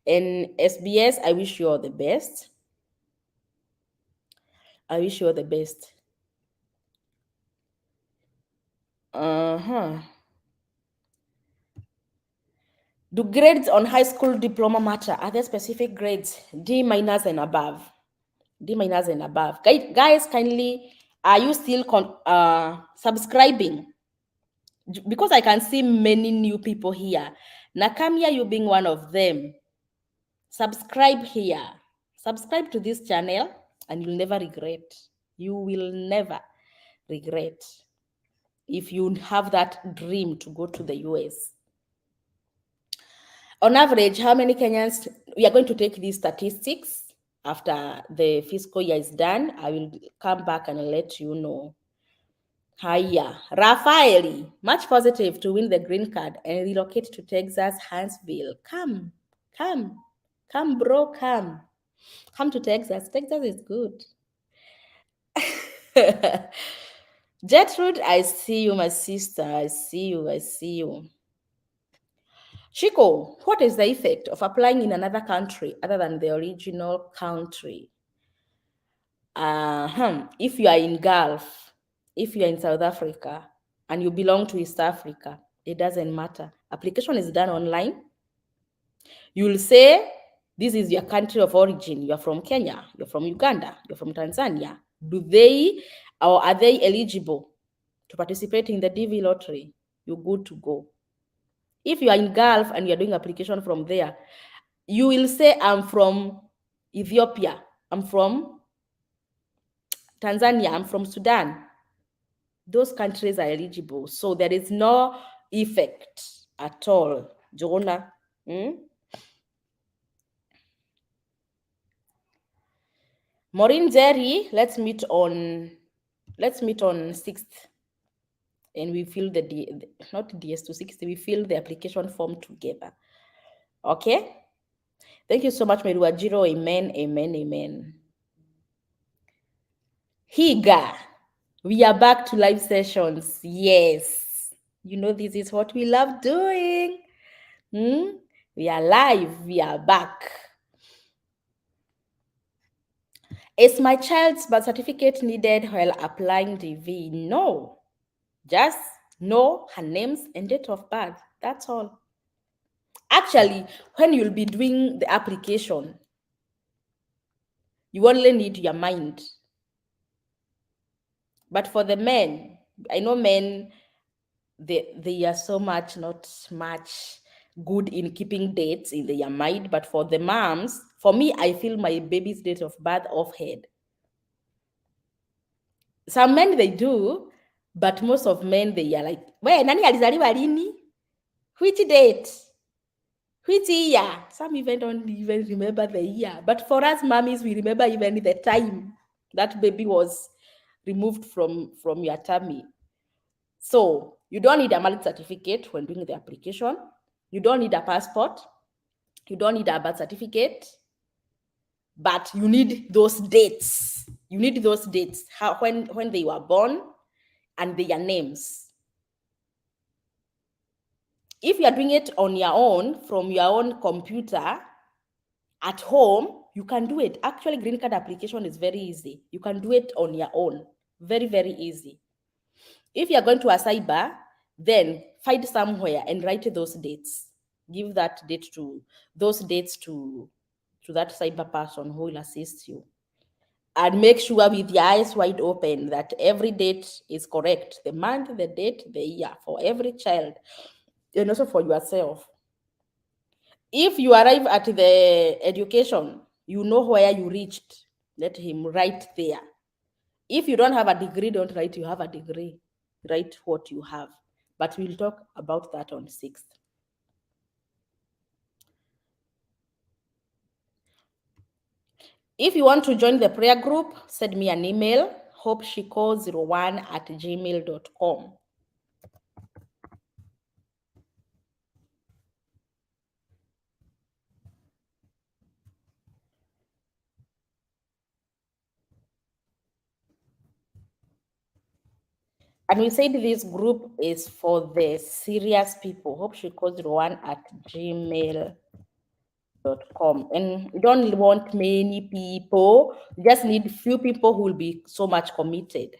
And SBS, I wish you all the best. I wish you all the best. Do grades on high school diploma matter? Are there specific grades? D minus and above. D minus and above. Guys, kindly, are you still subscribing? Because I can see many new people here. Nakamia, you being one of them. Subscribe here. Subscribe to this channel and you'll never regret. You will never regret if you have that dream to go to the US. On average, how many Kenyans, we are going to take these statistics after the fiscal year is done. I will come back and let you know. Hiya, Rafaeli, much positive to win the green card and relocate to Texas, Huntsville. Come, bro, come. Come to Texas. Texas is good. Gertrude, I see you, my sister. I see you. Chico, what is the effect of applying in another country other than the original country? If you are in Gulf, if you are in South Africa, and you belong to East Africa, it doesn't matter. Application is done online. You'll say, this is your country of origin. You're from Kenya, you're from Uganda, you're from Tanzania. Are they eligible to participate in the DV lottery? You're good to go. If you are in Gulf and you're doing application from there, you will say, I'm from Ethiopia, I'm from Tanzania, I'm from Sudan. Those countries are eligible. So there is no effect at all. Jonah. Maureen Jerry, let's meet on 6th, and we fill not DS260, we fill the application form together. Okay? Thank you so much, Meruajiro. Amen, amen, amen. Higa, we are back to live sessions. Yes. You know, this is what we love doing. We are live, we are back. Is my child's birth certificate needed while applying DV? No. Just know her names and date of birth. That's all. Actually, when you'll be doing the application, you only need your mind. But for the men, I know men, they are so much not much good in keeping dates in their mind. But for the moms, for me, I feel my baby's date of birth off head. Some men they do, but most of men they are like, "Wait, nani alizaliwa lini? Which date? Which year?" Some even don't even remember the year. But for us mummies, we remember even the time that baby was removed from your tummy. So you don't need a marriage certificate when doing the application. You don't need a passport. You don't need a birth certificate. But you need those dates. You need those dates, when they were born and their names. If you are doing it on your own, from your own computer, at home, you can do it. Actually, Greencard application is very easy. You can do it on your own. Very, very easy. If you're going to a cyber, then find somewhere and write those dates. Give that date to those dates to that cyber person who will assist you. And make sure with your eyes wide open that every date is correct. The month, the date, the year for every child, and also for yourself. If you arrive at the education, you know where you reached. Let him write there. If you don't have a degree, don't write you have a degree. Write what you have. But we'll talk about that on 6th. If you want to join the prayer group, send me an email, hopeshiko01@gmail.com. And we said this group is for the serious people. hopeshiko01@gmail.com. And you don't want many people, you just need few people who will be so much committed.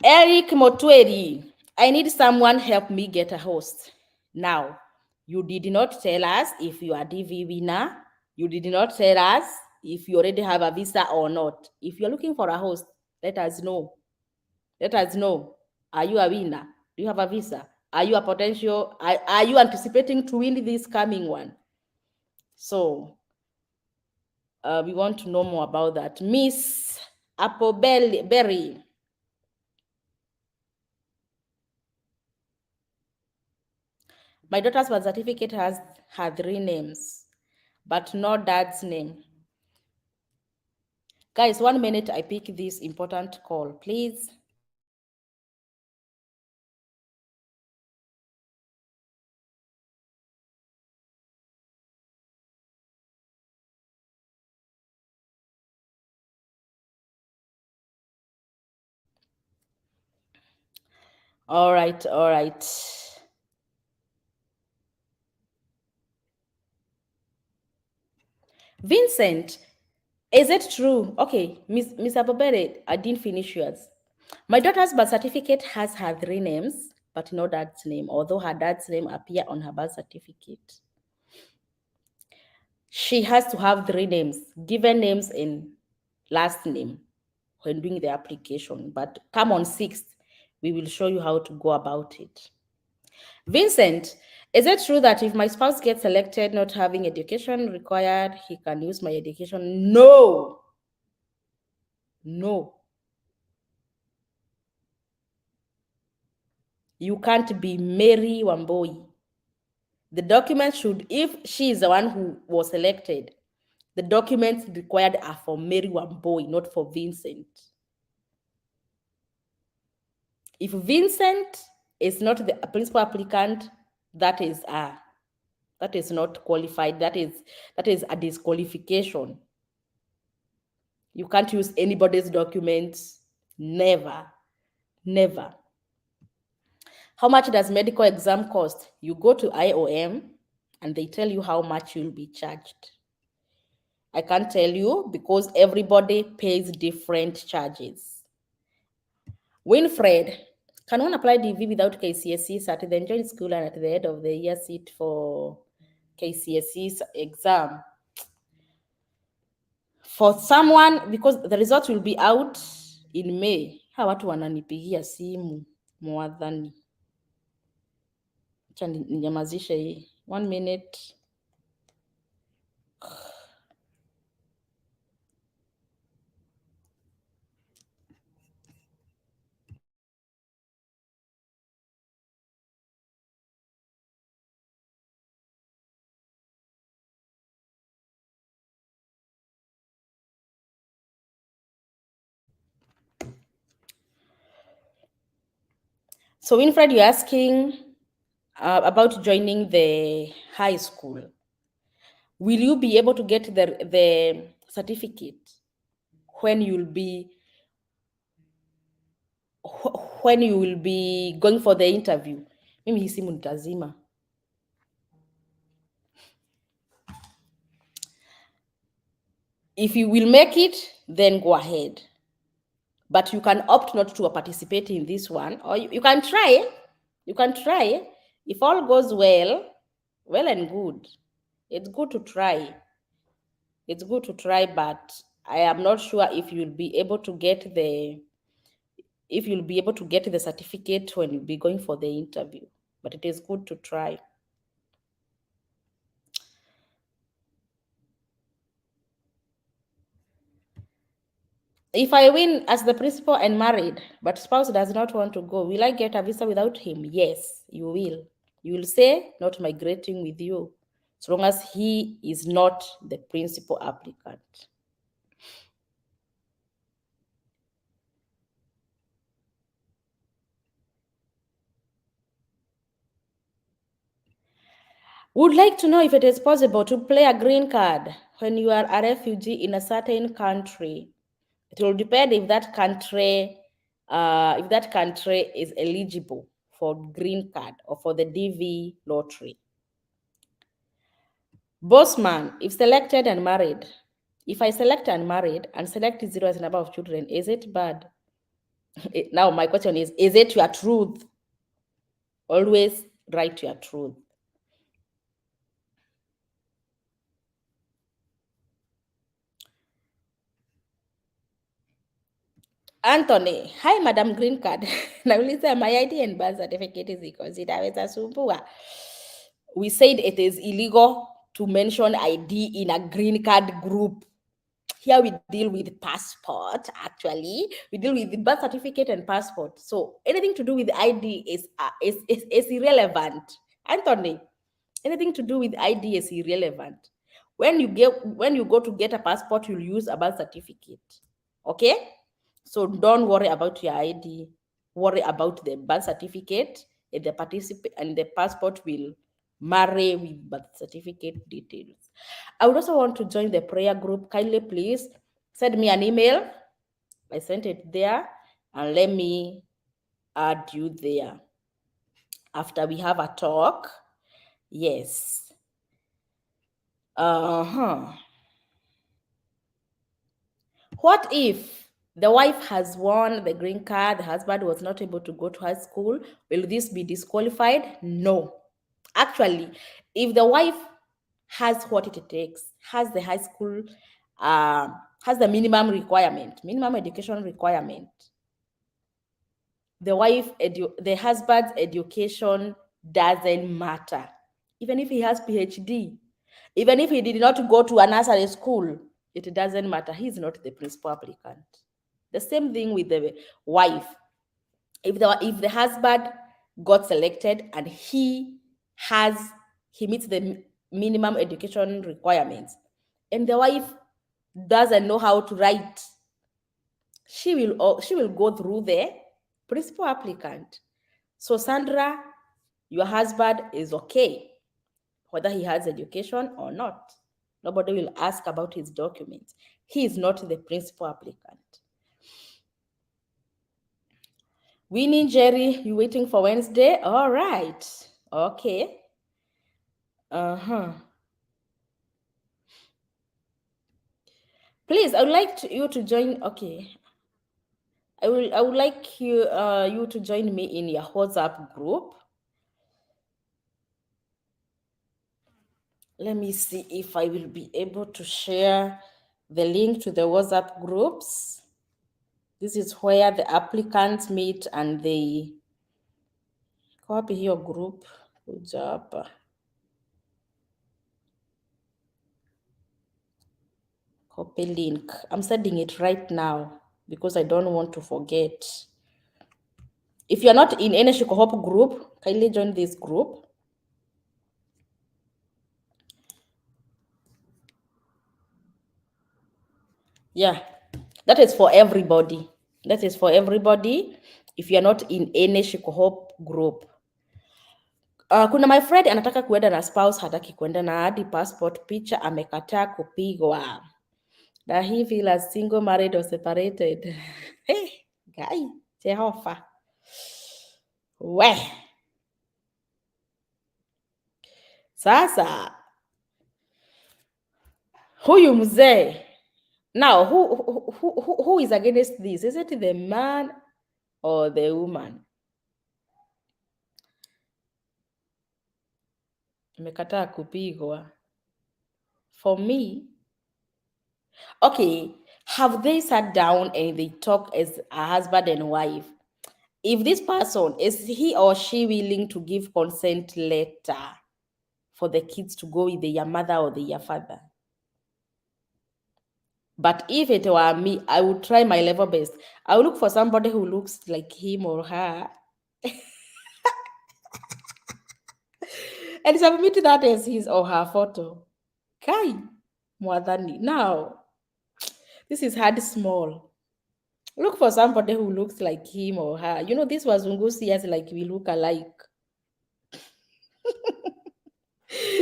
Eric Motweri, I need someone help me get a host. Now, you did not tell us if you are DV winner. You did not tell us if you already have a visa or not. If you're looking for a host, let us know. Let us know. Are you a winner? Do you have a visa? Are you a potential? Are you anticipating to win this coming one? So we want to know more about that. Miss Appleberry. My daughter's birth certificate has her 3 names, but no dad's name. Guys, 1 minute, I pick this important call, please. All right, all right. Vincent, is it true? Okay, Miss Abobere, I didn't finish yours. My daughter's birth certificate has her 3 names, but no dad's name, although her dad's name appear on her birth certificate. She has to have 3 names, given names and last name when doing the application. But come on 6th, We will show you how to go about it. Vincent, is it true that if my spouse gets selected not having education required, he can use my education? No. No. You can't be Mary Wamboi. The document should, if she is the one who was selected, the documents required are for Mary Wamboi, not for Vincent. If Vincent is not the principal applicant, that is not qualified. That is a disqualification. You can't use anybody's documents. Never. Never. How much does medical exam cost? You go to IOM and they tell you how much you'll be charged. I can't tell you because everybody pays different charges. Winfred, can one apply DV without KCSE cert, then join school and at the end of the year sit for KCSE exam? For someone, because the results will be out in May. Hawa watu wananipigia simu mwadhani. Acha ninyamazishe hii. 1 minute. So Winfred, you're asking about joining the high school. Will you be able to get the certificate when you will be going for the interview? Mimi hii simu nitazima. If you will make it, then go ahead. But you can opt not to participate in this one, or you can try. You can try. If all goes well, well and good. It's good to try. It's good to try, but I am not sure if you'll be able to get the certificate when you'll be going for the interview. But it is good to try. If I win as the principal and married, but spouse does not want to go, will I get a visa without him? Yes, you will. You will say, not migrating with you, as long as he is not the principal applicant. Would like to know if it is possible to play a green card when you are a refugee in a certain country. It will depend if that country is eligible for green card or for the DV lottery. Bossman, if selected and married, if I select and married and select 0 as the number of children, is it bad? Now my question is it your truth? Always write your truth. Anthony, hi Madam Green Card. Nauliza my ID and birth certificate ziko zitaweza sumbua. We said it is illegal to mention ID in a green card group. Here we deal with passport, actually. We deal with the birth certificate and passport. So anything to do with ID is irrelevant. Anthony, anything to do with ID is irrelevant. When you go to get a passport, you'll use a birth certificate. Okay? So don't worry about your ID. Worry about the birth certificate, and the passport will marry with birth certificate details. I would also want to join the prayer group. Kindly please send me an email. I sent it there, and let me add you there after we have a talk. Yes. What if the wife has won the green card, the husband was not able to go to high school? Will this be disqualified? No. Actually, if the wife has what it takes, has the high school, has the minimum education requirement, the husband's education doesn't matter. Even if he has PhD, even if he did not go to a nursery school, it doesn't matter. He's not the principal applicant. The same thing with the wife. If the husband got selected and he meets the minimum education requirements, and the wife doesn't know how to write, she will go through the principal applicant. So Sandra, your husband is okay whether he has education or not. Nobody will ask about his documents. He is not the principal applicant. Winnie, Jerry, you waiting for Wednesday? All right. Okay. Uh-huh. Please, I would like you to join. Okay. I would like you to join me in your WhatsApp group. Let me see if I will be able to share the link to the WhatsApp groups. This is where the applicants meet and they copy your group. Good job. Copy link. I'm sending it right now because I don't want to forget. If you're not in any Shikohop group, kindly join this group. Yeah, that is for everybody. That is for everybody. If you're not in any Shikohop group. Kuna my friend anataka kuenda na spouse, hataki kuenda na hadi passport picture amekataa kupigwa. Na he feel as single, married or separated. Hey, guy, Jehova. We. Sasa huyu mzee. Now, who is against this? Is it the man or the woman? Amekataa kupigwa. For me, okay, have they sat down and they talk as a husband and wife? If this person, is he or she willing to give consent letter for the kids to go with their mother or their father? But if it were me, I would try my level best. I would look for somebody who looks like him or her and submit that as his or her photo. Kai, Mwadhani. Now, this is hard small. Look for somebody who looks like him or her. You know, this was Ungusi as like we look alike.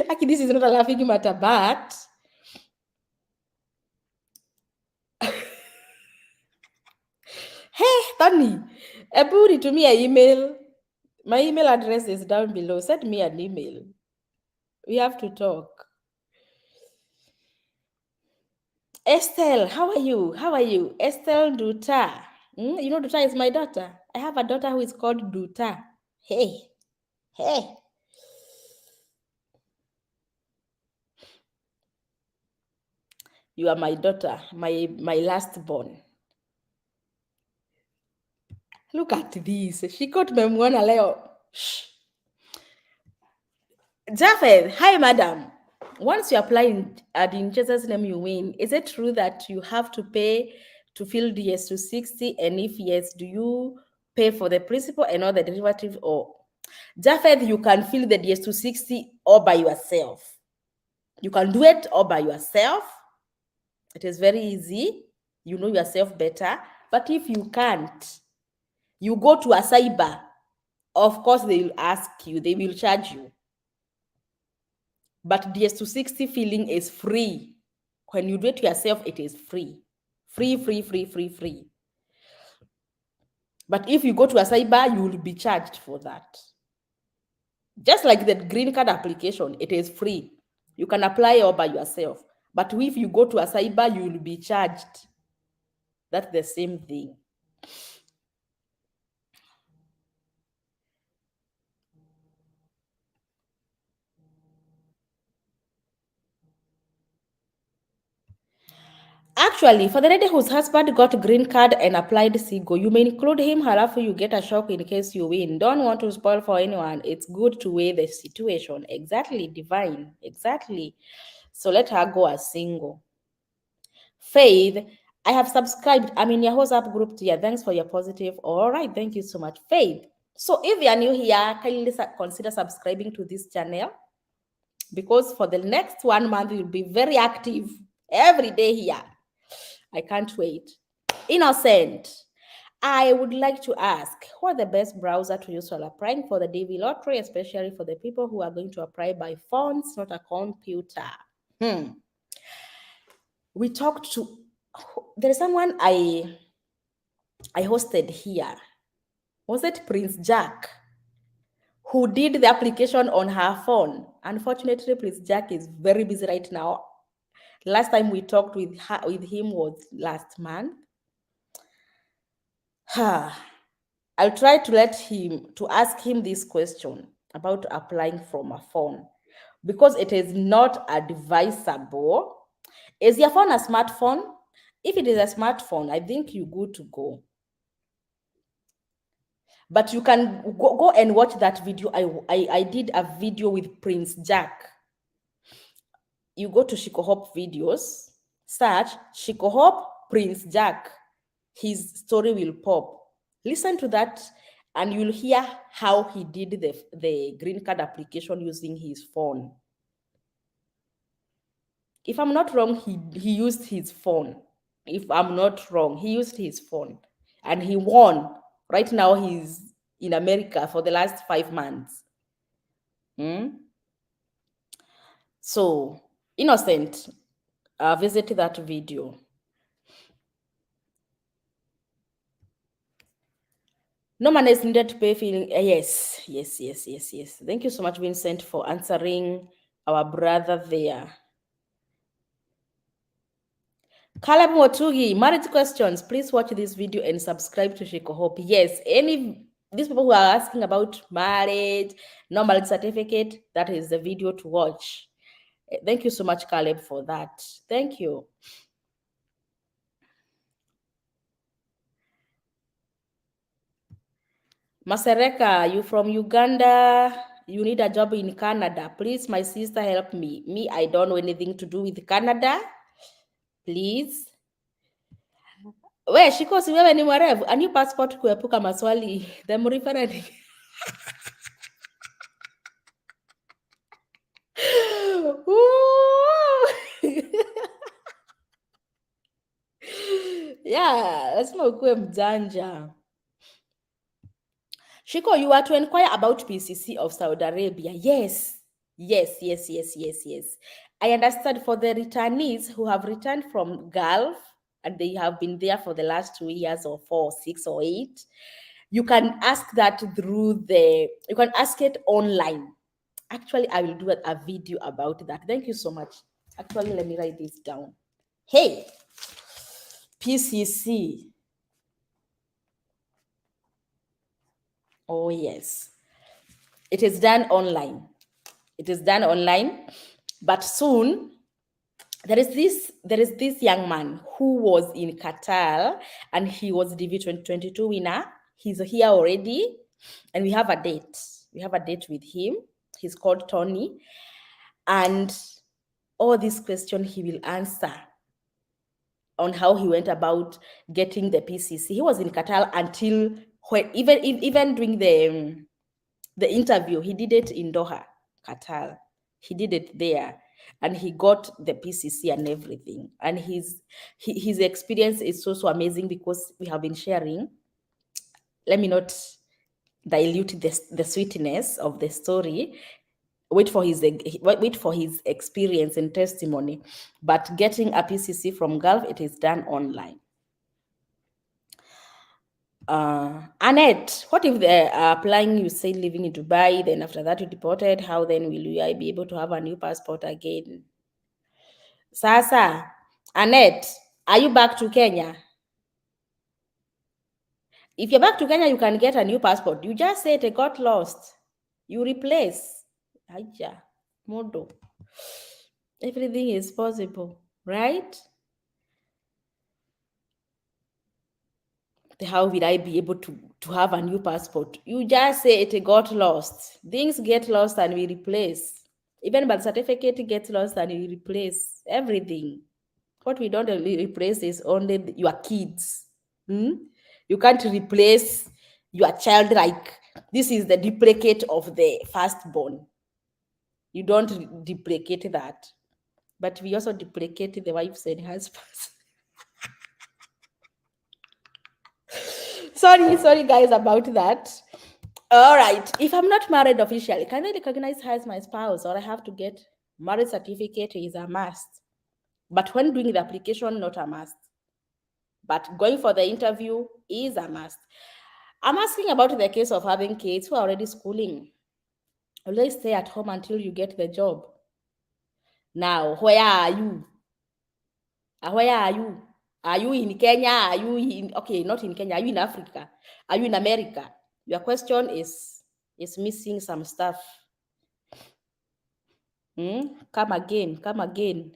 Actually, this is not a laughing matter, but hey, Tani, Eburi to me an email. My email address is down below. Send me an email. We have to talk. Estelle, how are you? How are you? Estelle Duta. You know, Duta is my daughter. I have a daughter who is called Duta. Hey, hey. You are my daughter, my last born. Look at this. She got memwana leo. Shh. Jafed, hi madam. Once you apply in Jesus' name, you win. Is it true that you have to pay to fill DS260? And if yes, do you pay for the principal and all the derivative? Or Jafed, you can fill the DS260 all by yourself. You can do it all by yourself. It is very easy. You know yourself better. But if you can't, you go to a cyber. Of course, they will ask you, they will charge you. But DS260 filling is free. When you do it yourself, it is free. Free, free, free, free, free. But if you go to a cyber, you will be charged for that. Just like the Greencard application, it is free. You can apply all by yourself. But if you go to a cyber, you will be charged. That's the same thing. Actually, for the lady whose husband got green card and applied SIGO, you may include him, halafu you get a shock in case you win. Don't want to spoil for anyone. It's good to weigh the situation. Exactly, divine. Exactly. So let her go as single. Faith, I have subscribed. I'm in your WhatsApp group here. Thanks for your positive. All right, thank you so much. Faith. So if you are new here, kindly consider subscribing to this channel, because for the next 1 month, you'll be very active every day here. I can't wait. Innocent, I would like to ask, what the best browser to use while applying for the DV lottery, especially for the people who are going to apply by phones, not a computer? We talked to, there's someone I hosted here. Was it Prince Jack, who did the application on her phone? Unfortunately, Prince Jack is very busy right now. Last time we talked with him was last month. I'll try to ask him this question about applying from a phone, because it is not advisable. Is your phone a smartphone? If it is a smartphone, I think you're good to go. But you can go and watch that video. I did a video with Prince Jack. You go to Shikohop videos, search Shikohop Prince Jack. His story will pop. Listen to that and you'll hear how he did the green card application using his phone. If I'm not wrong, he used his phone. If I'm not wrong, he used his phone and he won. Right now, he's in America for the last 5 months. So, Innocent, visit that video. No man is needed to pay feeling. Yes. Thank you so much, Vincent, for answering our brother there. Caleb Motugi, marriage questions. Please watch this video and subscribe to Shiko Hope. Yes, these people who are asking about marriage, no marriage certificate, that is the video to watch. Thank you so much, Caleb, for that. Thank you. Masereka, you from Uganda? You need a job in Canada. Please, my sister, help me. Me, I don't know anything to do with Canada. Please. We, Shiko, si wewe ni mwerevu. A new passport kuepuka maswali. The referring. Yeah, lazima ukuwe mjanja. Shiko, you are to inquire about PCC of Saudi Arabia. Yes. I understand for the returnees who have returned from Gulf and they have been there for the last 2 years or 4, 6 or 8, you can ask that you can ask it online. Actually, I will do a video about that. Thank you so much. Actually, let me write this down. Hey, PCC. Oh, yes. It is done online. But soon, there is this young man who was in Qatar and he was DV 2022 winner. He's here already and we have a date. With him. He's called Tony. And all these questions he will answer on how he went about getting the PCC. He was in Qatar until even during the interview, he did it in Doha, Qatar. He did it there and he got the PCC and everything. And his experience is so amazing because we have been sharing. Let me not dilute the sweetness of the story. Wait for his experience and testimony. But getting a PCC from Gulf, it is done online. Annette, what if they are applying, you say living in Dubai, then after that you deported, how then will I be able to have a new passport again? Sasa, Annette, are you back to Kenya? If you're back to Kenya, you can get a new passport. You just say it got lost. You replace. Aja, modo. Everything is possible, right? how will I be able to have a new passport? You just say it got lost. Things get lost and we replace. Even birth certificate gets lost and we replace everything. What we don't replace is only your kids. You can't replace your child like this is the duplicate of the firstborn. You don't duplicate that. But we also duplicate the wives and husbands. sorry guys about that. All right. If I'm not married officially, can I recognize her as my spouse or I have to get marriage certificate is a must. But when doing the application, not a must. But going for the interview is a must. I'm asking about the case of having kids who are already schooling. Always stay at home until you get the job. Now, where are you? Where are you? Are you in Kenya? Are you in, okay, not in Kenya. Are you in Africa? Are you in America? Your question is missing some stuff. Come again, come again.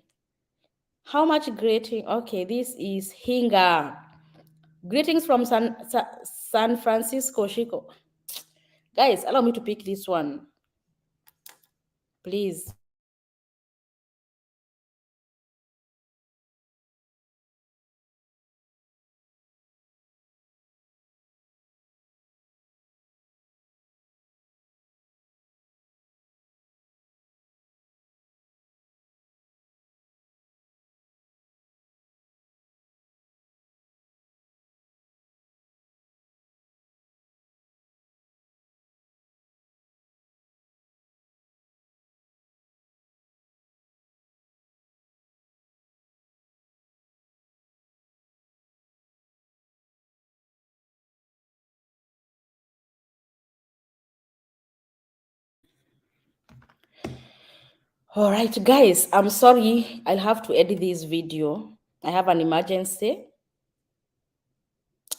How much greeting? Okay, this is Hinga. Greetings from San Francisco, Chico. Guys, allow me to pick this one. Please. All right, guys, I'm sorry. I'll have to edit this video. I have an emergency.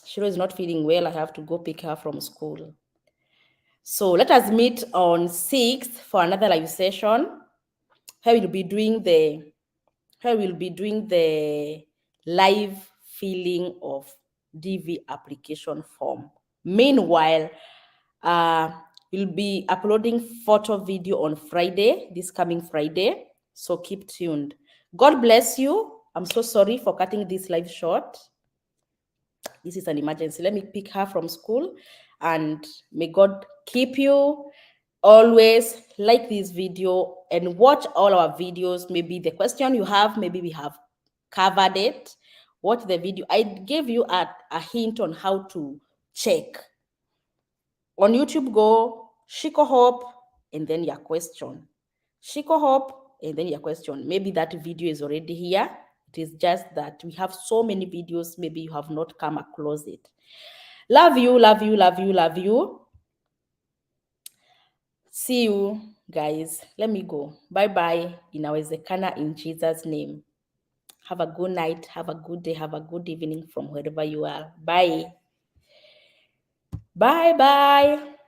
Shiro is not feeling well. I have to go pick her from school. So let us meet on 6th for another live session. We'll be doing the live filling of DV application form. Meanwhile, we'll be uploading photo video on Friday, this coming Friday. So keep tuned. God bless you. I'm so sorry for cutting this live short. This is an emergency. Let me pick her from school, and may God keep you. Always like this video and watch all our videos. Maybe the question you have, maybe we have covered it. Watch the video. I gave you a hint on how to check. On YouTube, go Shiko Hope and then your question. Shiko Hope and then your question. Maybe that video is already here. It is just that we have so many videos. Maybe you have not come across it. Love you, love you, love you, love you. See you, guys. Let me go. Bye-bye. Inawezekana in Jesus' name. Have a good night. Have a good day. Have a good evening from wherever you are. Bye. Bye-bye.